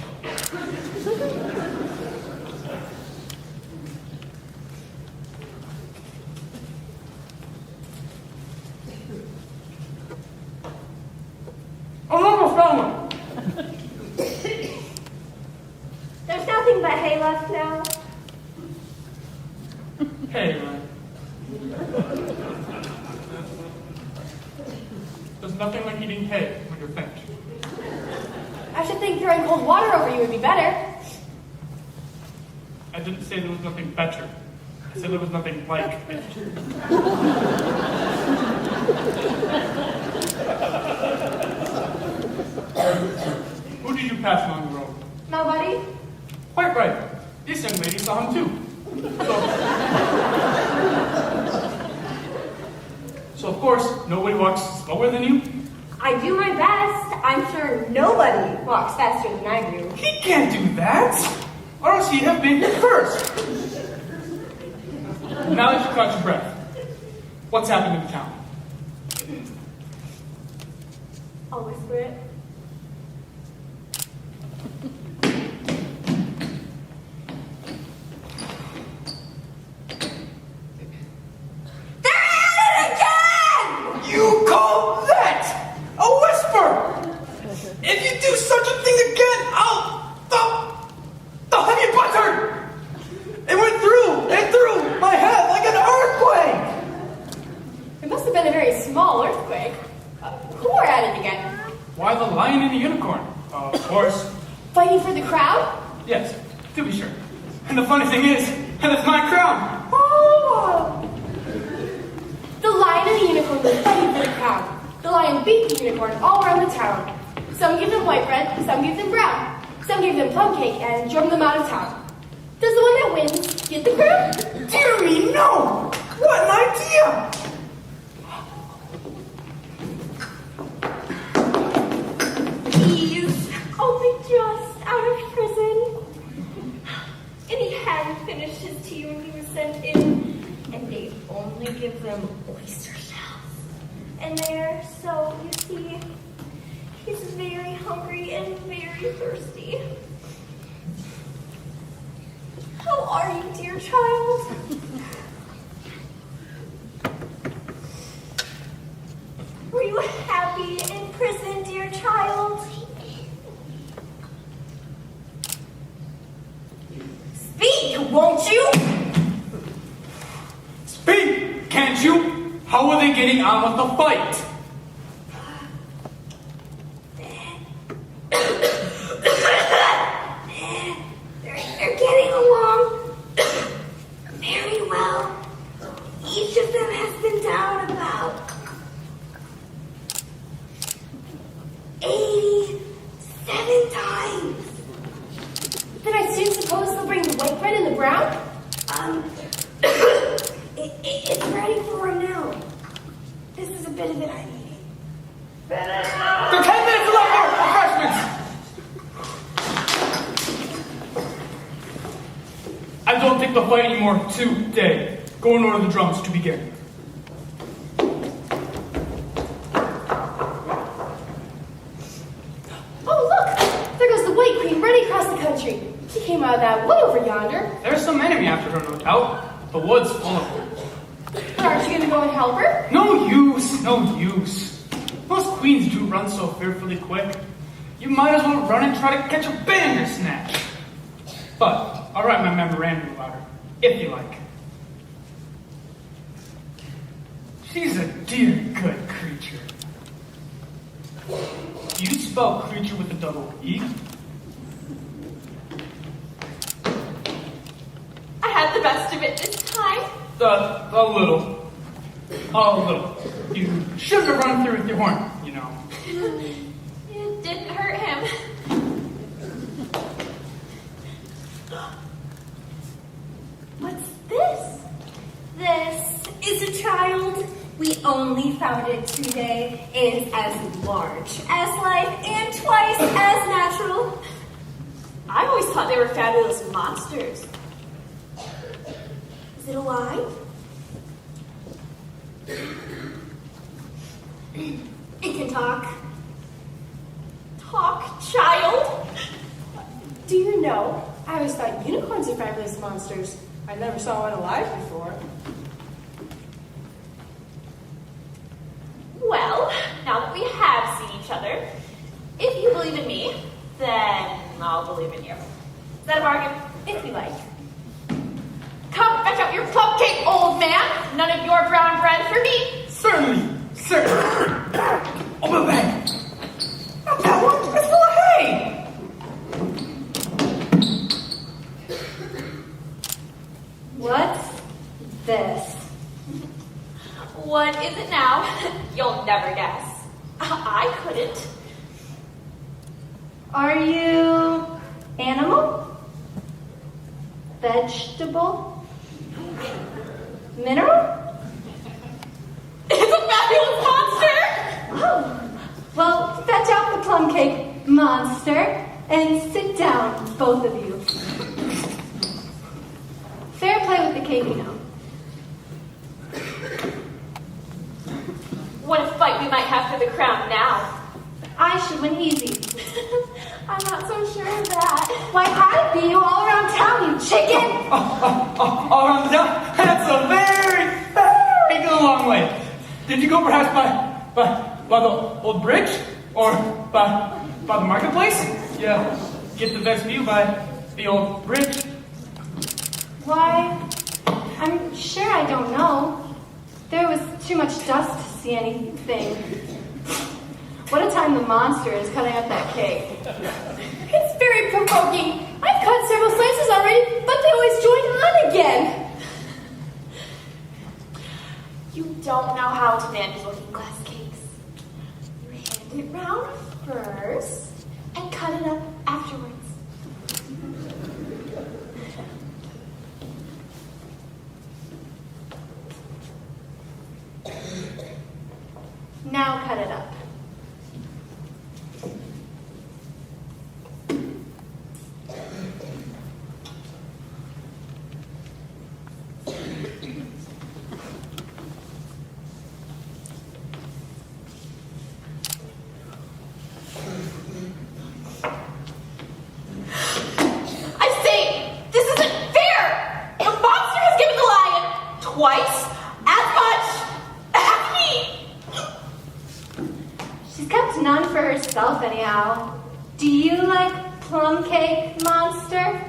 I'm almost done. There's nothing but hay left now. Hey, man. There's nothing like eating hay when you're finished. I should think throwing cold water over you would be better. I didn't say there was nothing better. I said there was nothing like it. Who did you pass along the road? Nobody? Quite right. This young lady saw him too. So of course, nobody walks slower than you. I do my best. I'm sure nobody walks faster than I do. He can't do that, or else he'd have been here first. Now that you caught your breath, what's happening in town? I'll whisper it. You call that a whisper? If you do such a thing again, I'll have you buttered. It went through my head like an earthquake. It must have been a very small earthquake. Who are at it again? Why, the lion and the unicorn? Of course. Fighting for the crowd? Yes, to be sure. And the funny thing is, and it's my crown. Oh! The lion and the unicorn were fighting for the crown. The lion beat the unicorn all around the town. Some gave them white bread, some gave them brown. Some gave them plum cake and drove them out of town. Does the one that wins get the crown? Dear me, no! What an idea! He's only just out of prison. And he hadn't finished his tea when he was sent in. And they only give them oyster shells. And they're, so, you see, he's very hungry and very thirsty. How are you, dear child? Were you happy in prison, dear child? Speak, won't you? Speak, can't you? How are they getting on with the fight? They're getting along very well. Each of them has been down about 87 times. Then I soon suppose they'll bring the white bread and the brown? It's ready for him now. This is a bit of it I need. There are 10 minutes left for refreshments! I don't think they'll fight anymore today. Go and order the drums to begin. Oh, look! There goes the White Queen running across the country. She came out of that wood over yonder. There's some enemy after her, no doubt. The wood's full of them. But aren't you going to go and help her? No use, no use. Most queens do run so fearfully quick. You might as well run and try to catch a bandersnatch. But I'll write my memorandum about her, if you like. She's a dear, good creature. Do you spell creature with a double E? I had the best of it this time. A little. You shouldn't have run through with your horn, you know. It didn't hurt him. What's this? This is a child. We only found it today. It is as large as life and twice as natural. I always thought they were fabulous monsters. Is it alive? It can talk. Talk, child. Do you know, I always thought unicorns are fabulous monsters. I never saw one alive before. Well, now that we have seen each other, if you believe in me, then I'll believe in you. Is that a bargain? If you like. Come, fetch out your plum cake, old man. None of your brown bread for me. Certainly. Oh, my bag. Not that one. It's full of hay. What's this? What is it now? You'll never guess. I couldn't. Are you animal? Vegetable? Mineral? It's a fabulous monster! Oh, Well, fetch out the plum cake, monster, and sit down, both of you. Fair play with the cake, you know. What a fight we might have for the crown now. I should win easy. I'm not so sure of that. Why, I beat you all around town, you chicken! All around the town? That's a very, very good long way. Did you go perhaps by the old bridge? Or by the marketplace? Yeah, get the best view by the old bridge. Why, I'm sure I don't know. There was too much dust to see anything. What a time the monster is cutting up that cake. It's very provoking. I've cut several slices already, but they always join on again. You don't know how to manage looking glass cakes. You hand it round first and cut it up afterwards. Now cut it up. Twice as much as me. She's kept none for herself anyhow. Do you like plum cake, monster?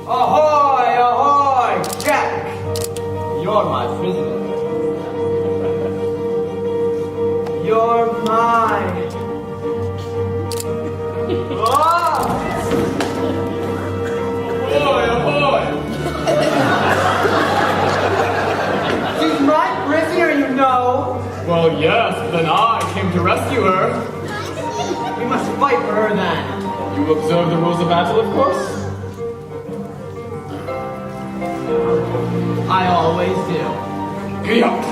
Ahoy, ahoy, Jack! You're my prisoner. You're mine. Ah! Ahoy, ahoy! She's my prisoner, you know. Well, yes, then I came to rescue her. We must fight for her then. You observe the rules of battle, of course? I always do. Giddy up!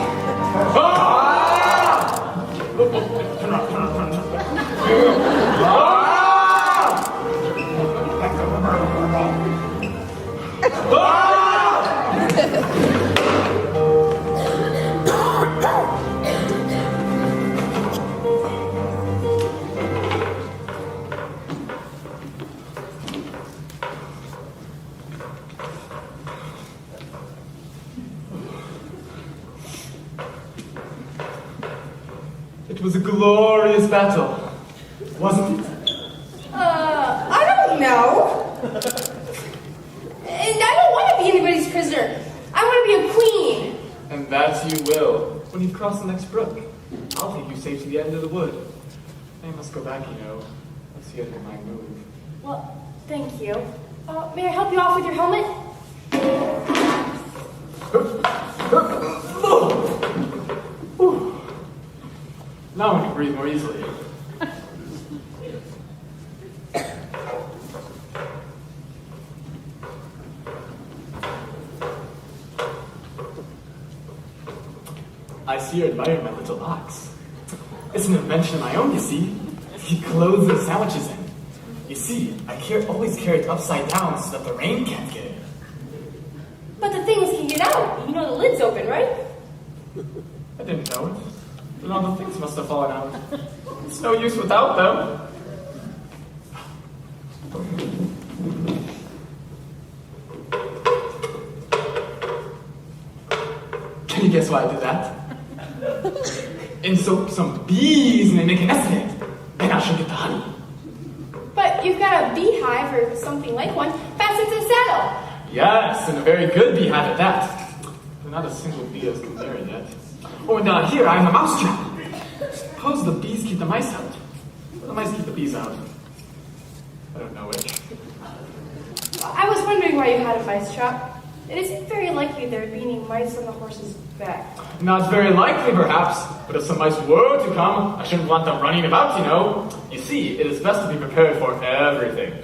It was a glorious battle, wasn't it? I don't know. And I don't want to be anybody's prisoner. I want to be a queen. And that you will, when you cross the next brook. I'll take you safe to the end of the wood. I must go back, you know. That's the end of my move. Well, thank you. May I help you off with your helmet? Now I can breathe more easily. I see you admire my little ox. It's an invention of my own, you see. He clothes the sandwiches in. You see, I always carry it upside down so that the rain can't get in. But the things can get out. You know the lid's open, right? I didn't know it. Then all the things must have fallen out. It's no use without them. Can you guess why I did that? Insert some bees and they make a nest in it. Then I should get the honey. But you've got a beehive or something like one fastened to the saddle. Yes, and a very good beehive at that. But not a single bee has come there yet. Oh, and here I have a mouse trap. Suppose the bees keep the mice out. Or the mice keep the bees out. I don't know which. I was wondering why you had a mice trap. It isn't very likely there would be any mice on the horse's back. Not very likely, perhaps, but if some mice were to come, I shouldn't want them running about, you know. You see, it is best to be prepared for everything.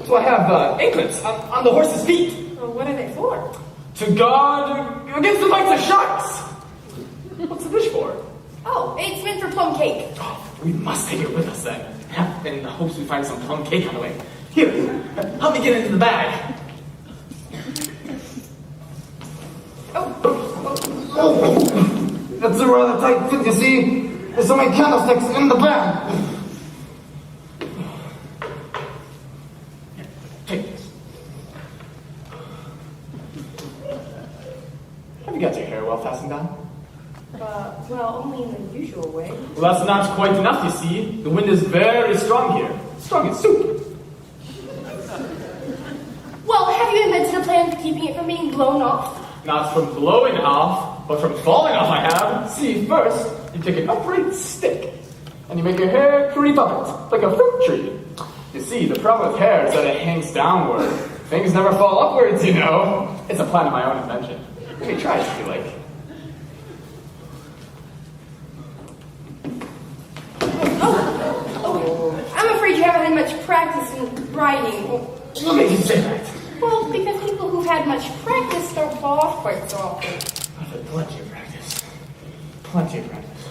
So I have anklets on the horse's feet. Well, what are they for? To guard against the bites of sharks. What's the dish for? Oh, it's meant for plum cake. Oh, we must take it with us then. In the hopes we find some plum cake on the way. Here, help me get into the bag. That's a rather tight fit, you see. There's so many candlesticks in the bag. Take this. Have you got your hair well fastened down? Well, only in the usual way. Well, that's not quite enough, you see. The wind is very strong here. Strong as soup. Well, have you invented a plan for keeping it from being blown off? Not from blowing off, but from falling off I have. See, first, you take an upright stick, and you make your hair creep up it, like a fruit tree. You see, the problem with hair is that it hangs downward. Things never fall upwards, you know. It's a plan of my own invention. Let me try it if you like. I'm afraid you haven't had much practice in riding. What makes you say that? Well, because people who've had much practice don't fall off quite so often. I've had plenty of practice. Plenty of practice.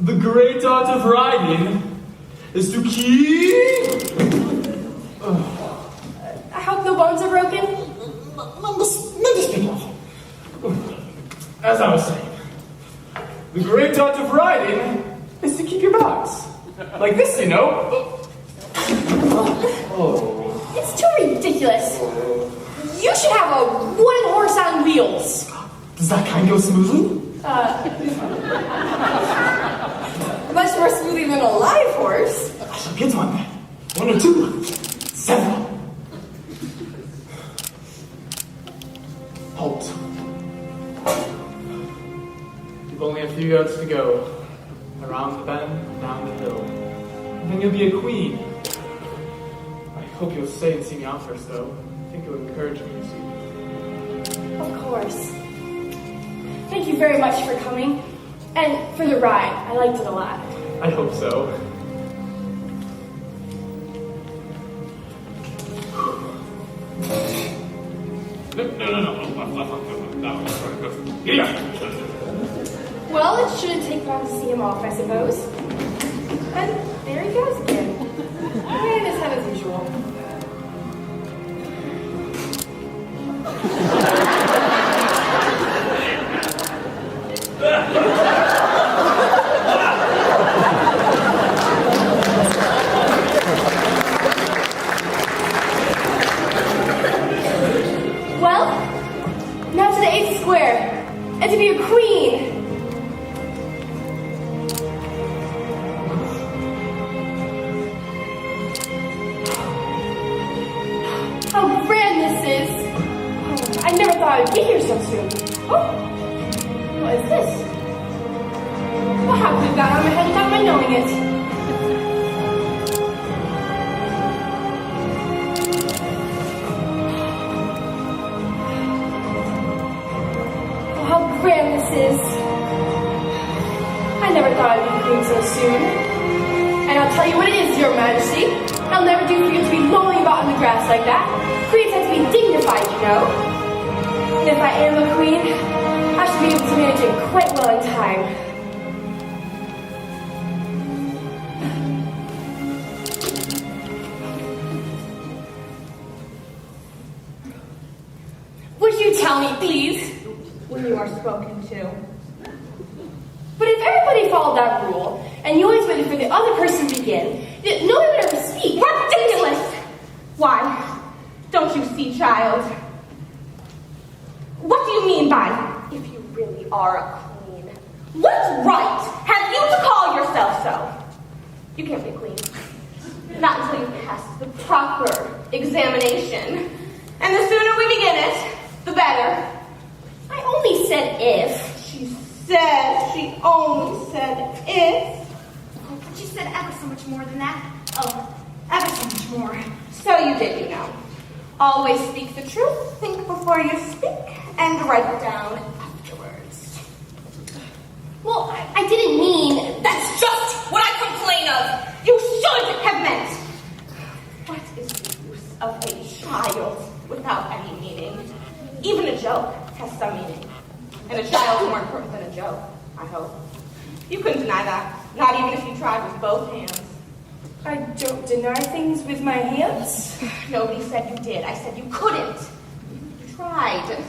The great art of riding is to keep... I hope no bones are broken. As I was saying, the great art of riding is to keep your balance. Like this, you know. It's too ridiculous. You should have a wooden horse on wheels. Does that kind go smoothly? Much more smoothly than a live horse. I shall get one then. One or two. Several. Halt. You've only a few yards to go. Around the bend, down the hill. And then you'll be a queen. I hope you'll stay and see me out first, though. I think it would encourage me to see you. Of course. Thank you very much for coming. And for the ride. I liked it a lot. I hope so. Well, it shouldn't take long to see him off, I suppose. And there he goes again. And his head as usual. Well, now to the 8th square, and to be a queen. How grand this is! Oh, I never thought I'd get here so soon. Oh, what is this? Well, how could have got on my head without my knowing it? How grand this is. I never thought I'd be queen so soon. And I'll tell you what it is, Your Majesty. I'll never do for you to be lolling about in the grass like that. Queens have to be dignified, you know. And if I am a queen, I should be able to manage it quite well in time. Would you tell me, please? When you are spoken to. But if everybody followed that rule, and you always waited for the other person to begin, no one would ever speak. Ridiculous! Why? Don't you see, child? What do you mean by, if you really are a queen? What right have you to call yourself so? You can't be a queen. Not until you pass the proper examination. And the sooner we begin it, the better. I only said if. She only said if. Oh, but you said ever so much more than that. Oh, ever so much more. So you did, you know. Always speak the truth, think before you speak, and write it down afterwards. Well, I didn't mean... That's just what I complain of! You should have meant! What is the use of a child without any meaning? Even a joke has some meaning. And a child's more important than a joke, I hope. You couldn't deny that, not even if you tried with both hands. I don't deny things with my hands. Nobody said you did. I said you couldn't. You tried.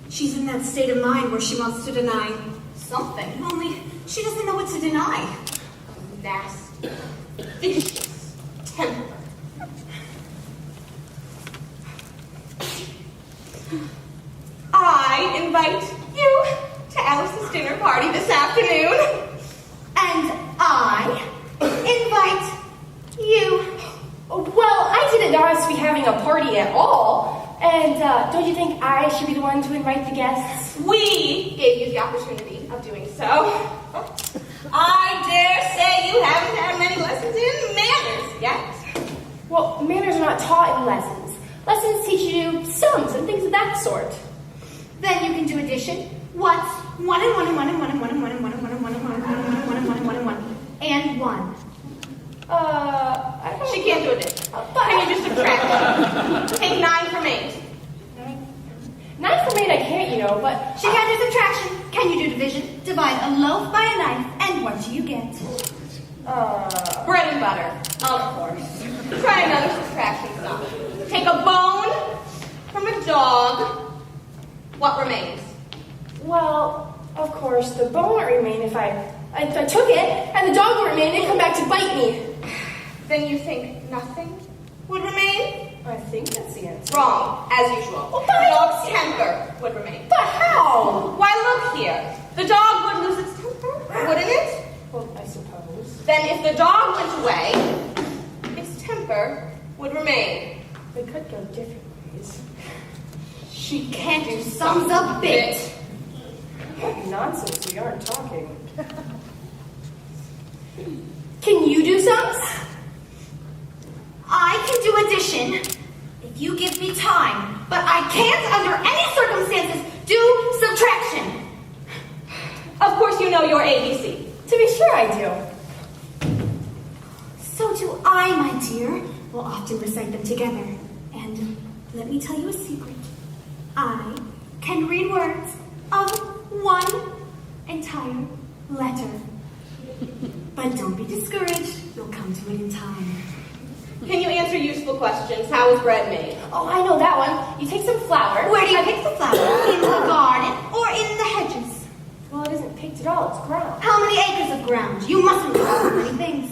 She's in that state of mind where she wants to deny something, only she doesn't know what to deny. Nasty, vicious temper. I invite you to Alice's dinner party this afternoon. And I invite you. Well, I didn't know I was to be having a party at all. And don't you think I should be the one to invite the guests? We gave you the opportunity of doing so. I dare say you haven't had many lessons in manners yet. Well, manners are not taught in lessons. Lessons teach you sums and things of that sort. Then you can do addition. What's 1 and 1 and 1 and 1 and 1 and 1 and 1 and 1 and 1 and 1 and 1 and 1 and 1 and 1 and 1 and 1. I don't... She can't do addition. Can you just subtract? Take 9 from 8. 9 from 8 I can't, you know, but... She can't do subtraction. Can you do division? Divide a loaf by a knife, and what do you get? Bread and butter. Of course. Try another subtraction sum. Take a bone from a dog. What remains? Well, of course, the bone would remain if I took it, and the dog would remain and come back to bite me. Then you think nothing would remain? I think that's the answer. Wrong, as usual. Well, the dog's temper would remain. But how? Why, look here. The dog would lose its temper, wouldn't it? Well, I suppose. Then if the dog went away, its temper would remain. They could go different ways. She can't do sums a bit. What nonsense we are talking. Can you do sums? I can do addition if you give me time, but I can't, under any circumstances, do subtraction. Of course you know your ABC. To be sure I do. So do I, my dear. We'll often recite them together. And let me tell you a secret. I can read words of one entire letter. But don't be discouraged. You'll come to it in time. Can you answer useful questions? How is bread made? Oh, I know that one. You take some flour. Where do you pick the flower? In the garden or in the hedges? Well, it isn't picked at all. It's ground. How many acres of ground? You mustn't know so many things.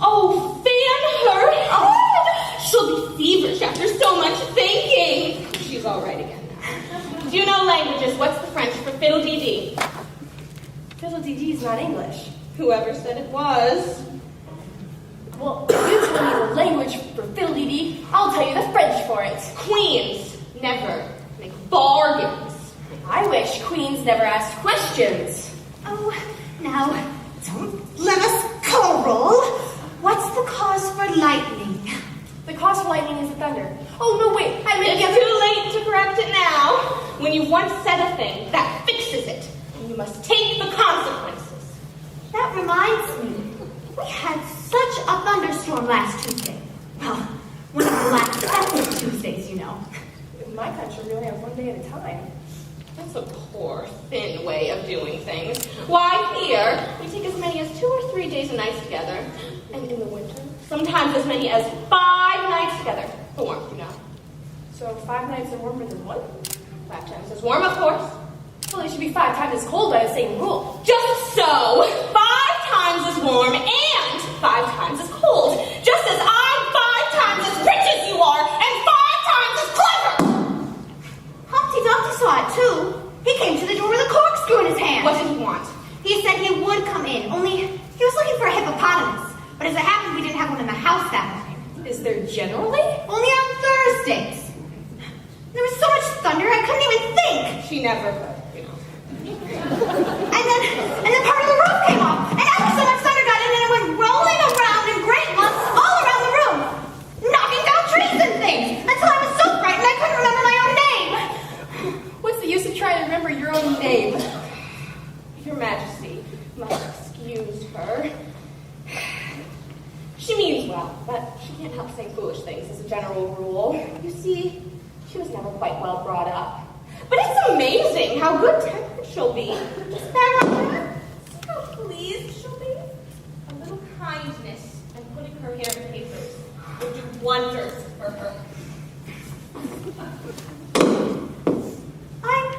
Oh, fan her head! She'll be feverish after so much thinking. She's all right again now. Do you know languages? What's the French for fiddle-dee-dee? Fiddle-dee-dee is not English. Whoever said it was. Well, if you tell me the language for fiddle-dee-dee, I'll tell you the French for it. Queens never make bargains. I wish queens never asked questions. Oh, now, don't let us color roll. What's the cause for lightning? The cause for lightning is the thunder. Oh, no, wait. I meant It's too late to correct it now. When you've once said a thing, that fixes it. And you must take the consequences. That reminds me. We had such a thunderstorm last Tuesday. Well, one of the last several Tuesdays, you know. In my country, we only have one day at a time. That's a poor, thin way of doing things. Why, here, we take as many as 2 or 3 days and nights together. And in the winter, sometimes as many as 5 nights together. For warmth, you know. So 5 nights are warmer than one? 5 times as warm, of course. Well, it should be 5 times as cold by the same rule. Just so. 5 times as warm and 5 times as cold. Just as I'm 5 times as rich as you are and 5 times as clever. Humpty Dumpty saw it too. He came to the door with a corkscrew in his hand. What did he want? He said he would come in, only he was looking for a hippopotamus. But as it happened, we didn't have one in the house that morning. Is there generally? Only on Thursdays. There was so much thunder, I couldn't even think. She never could, you know. And then part of the roof came off. And ever so much thunder got in and it went rolling around in great lumps all around the room. Knocking down trees and things. Until I was so frightened I couldn't remember my own name. What's the use of trying to remember your own name? Your Majesty must excuse her. She means well, but she can't help saying foolish things as a general rule. You see, she was never quite well brought up. But it's amazing how good-tempered she'll be. Just that right there. See how pleased she'll be? A little kindness and putting her hair in papers would do wonders for her. I'm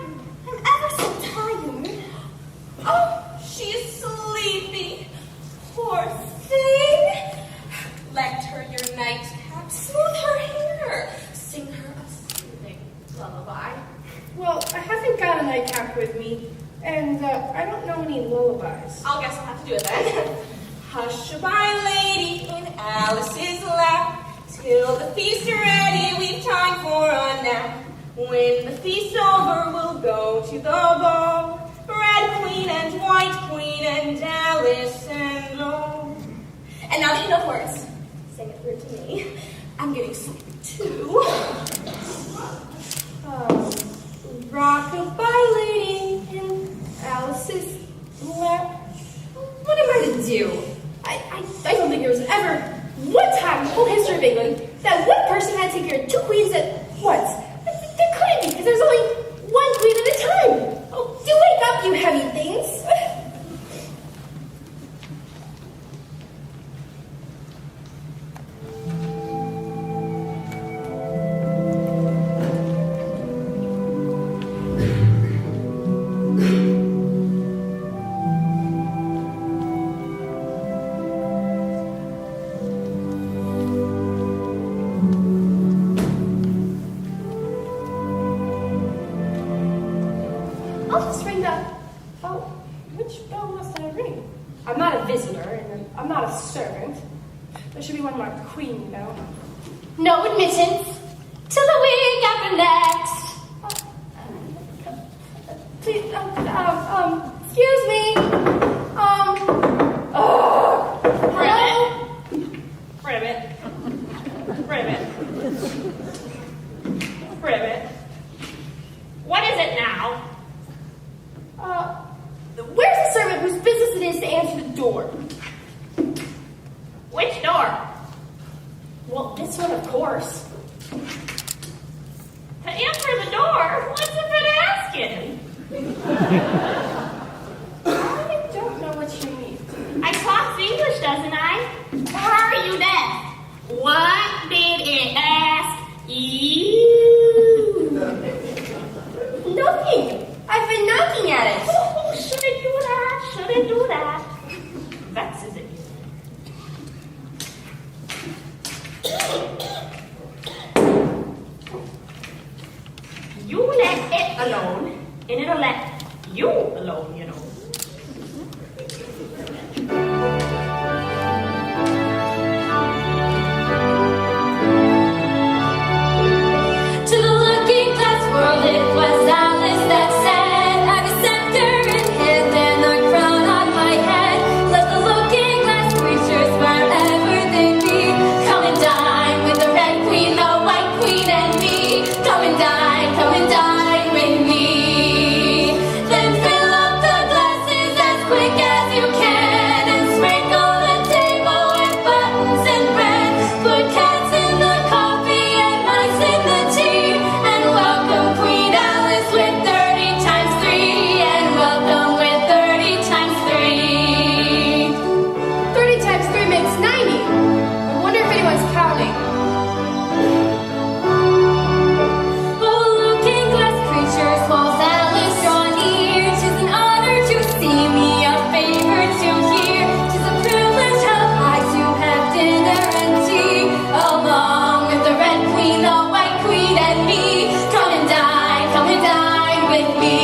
ever so tired. Oh, she's sleepy. Poor thing. Lend her your nightcap. Smooth her hair. Sing her a soothing lullaby. Well, I haven't got a nightcap with me, and I don't know any lullabies. I'll guess I'll have to do it then. Hush-a-bye, lady, in Alice's lap. Till the feast is ready, we've time for a nap. When the feast's over, we'll go to the ball. Red queen and white queen and Alice and all. And now that you know the words, sing it through to me. I'm getting sleepy too. Rock-a-bye, lady, in Alice's lap. What am I to do? I don't think there was ever one time in the whole history of England that one person had to take care of 2 queens at once. There couldn't be, because there's only 1 queen at a time. Oh, do wake up, you heavy things. I'll just ring the... Oh, which bell must I ring? I'm not a visitor, and I'm not a servant. There should be one marked Queen, you know. No admittance till the week after next. Privet. What is it now? Where's the servant whose business it is to answer the door? Which door? Well, this one, of course. To answer the door? What's it been asking? I don't know what you mean. I talks English, doesn't I? Or are you deaf? What did it ask you? Nothing. I've been knocking at it. Oh, shouldn't do that. Shouldn't do that. Vexes it. You let it alone, and it'll let you alone, you know. To the looking glass world, it was Alice that said, I've a scepter in hand and a crown on my head. Let the looking glass creatures, wherever they be, come and dine with the red queen, the white queen, and me. Come and dine with me. Then fill up the glasses as quick as you can, and sprinkle the table with buttons and bread. Put cats in the coffee and mice in the tea, and welcome Queen Alice with 30 times 3, and welcome with 30 times 3. 30 times 3 makes 90. I wonder if anyone's counting. Oh, looking glass creatures, walls Alice draw near. 'Tis an honor to see me, a favor to hear. 'Tis a privilege how high to have dinner and tea, along with the red queen, the white queen, and me. Come and dine with me.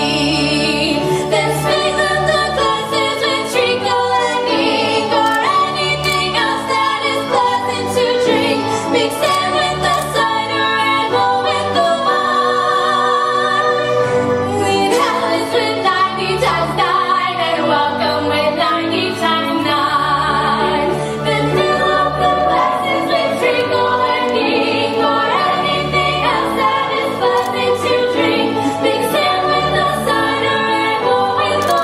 Then fill up the glasses with treacle and ink, or anything else that is pleasant to drink. Mix them with the cider and roll with the wine. Queen Alice with 90 times 9, and welcome with 90 times 9. Then fill up the glasses with treacle and ink, or anything else that is pleasant to drink. Mix them with the cider and roll with the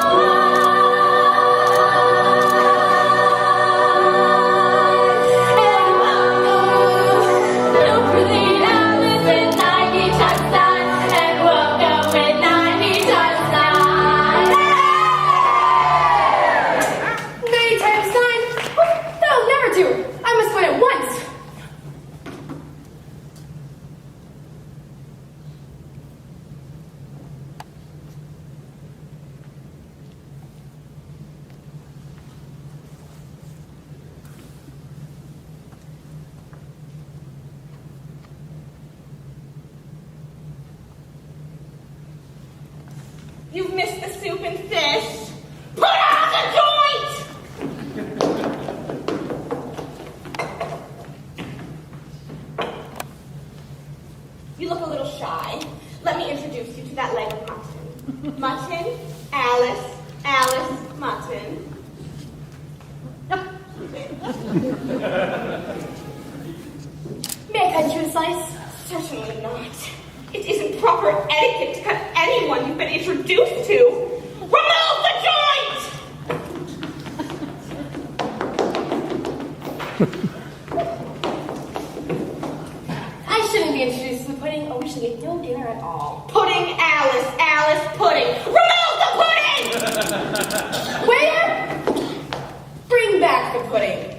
Queen Alice with 90 times 9, and welcome with 90 times 9. 90 times 9? Oh, that'll never do. I must go at once. You've missed the soup and fish. Put on the joint! You look a little shy. Let me introduce you to that leg of mutton. Mutton, Alice, mutton. May I cut you a slice? Certainly not. It isn't proper etiquette to cut anyone you've been introduced to. Remove the joint! I shouldn't be introduced to the pudding, or we should get no dinner at all. Pudding, Alice, pudding. Remove the pudding! Waiter! Bring back the pudding.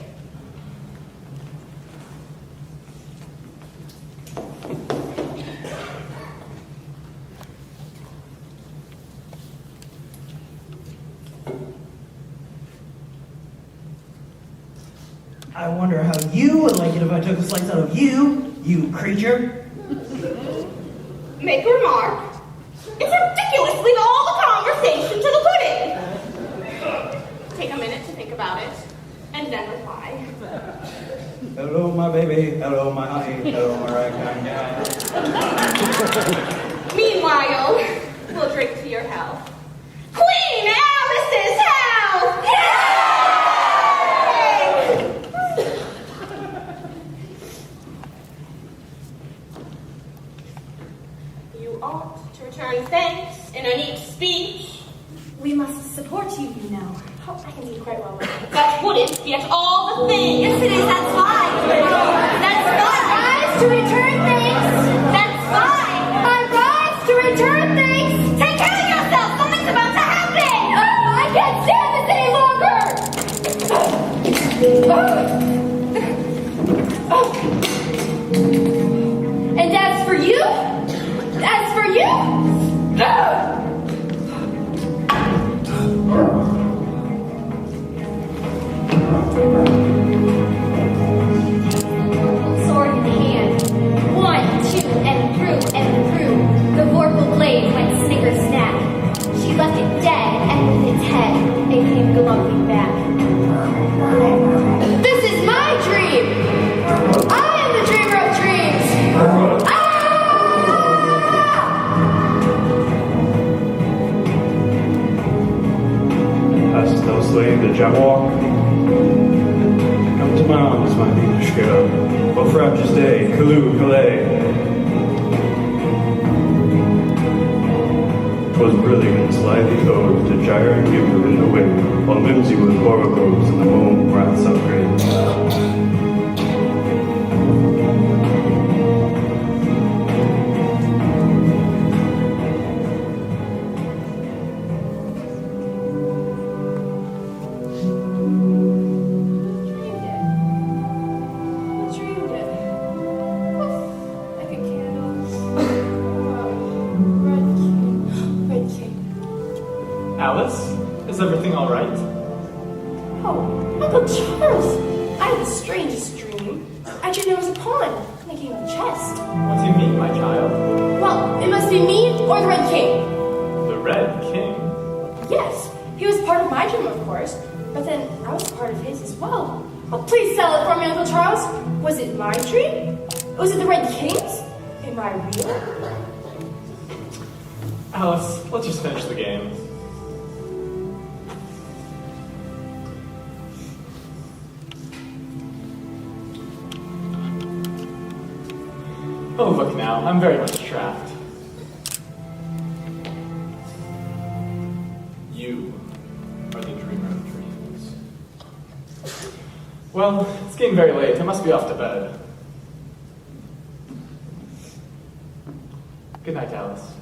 I wonder how you would like it if I took a slice out of you, you creature. Make a remark. It's ridiculous to leave all the conversation to the pudding. Take a minute to think about it, and then reply. Hello, my baby. Hello, my honey. Hello, my ragtime guy. Meanwhile, we'll drink to your health. Queen Alice's health! Yay! You ought to return thanks in a neat speech. We must support you, you know. Oh, I can do quite well with it. That wouldn't be at all the thing. Yes, it is. That's fine. That's fine. Rise to return thanks! That's fine. I rise to return thanks! Take care of yourself. Something's about to happen. Oh, I can't stand this any longer! And as for you? As for you? Sword in hand. 1, 2, and through. The vorpal blade went snicker snack. She left it dead, and with its head, it came galumphing back. This is my dream! I am the dreamer of dreams! Ah! Hast thou slain the Jabberwock? Come to my arms, my Venushka. What frabjous day, Callooh, Calais. 'Twas brilliant and slyly owed to gyre and give her in the wind, while mimsy with borogoves and the moan wraths upgrade. Dreamed it. Like a candle. Red king. Alice, is everything all right? Oh, Uncle Charles! I had the strangest dream. I dreamed there was a pawn in a game of chess. What do you mean, my child? Well, it must be me or the Red King. The Red King? Yes, he was part of my dream, of course, but then I was part of his as well. Oh, please sell it for me, Uncle Charles. Was it my dream? Was it the Red King's? Am I real? Alice, let's just finish the game. Oh, look now, I'm very much trapped. You are the dreamer of dreams. Well, it's getting very late. I must be off to bed. Good night, Alice.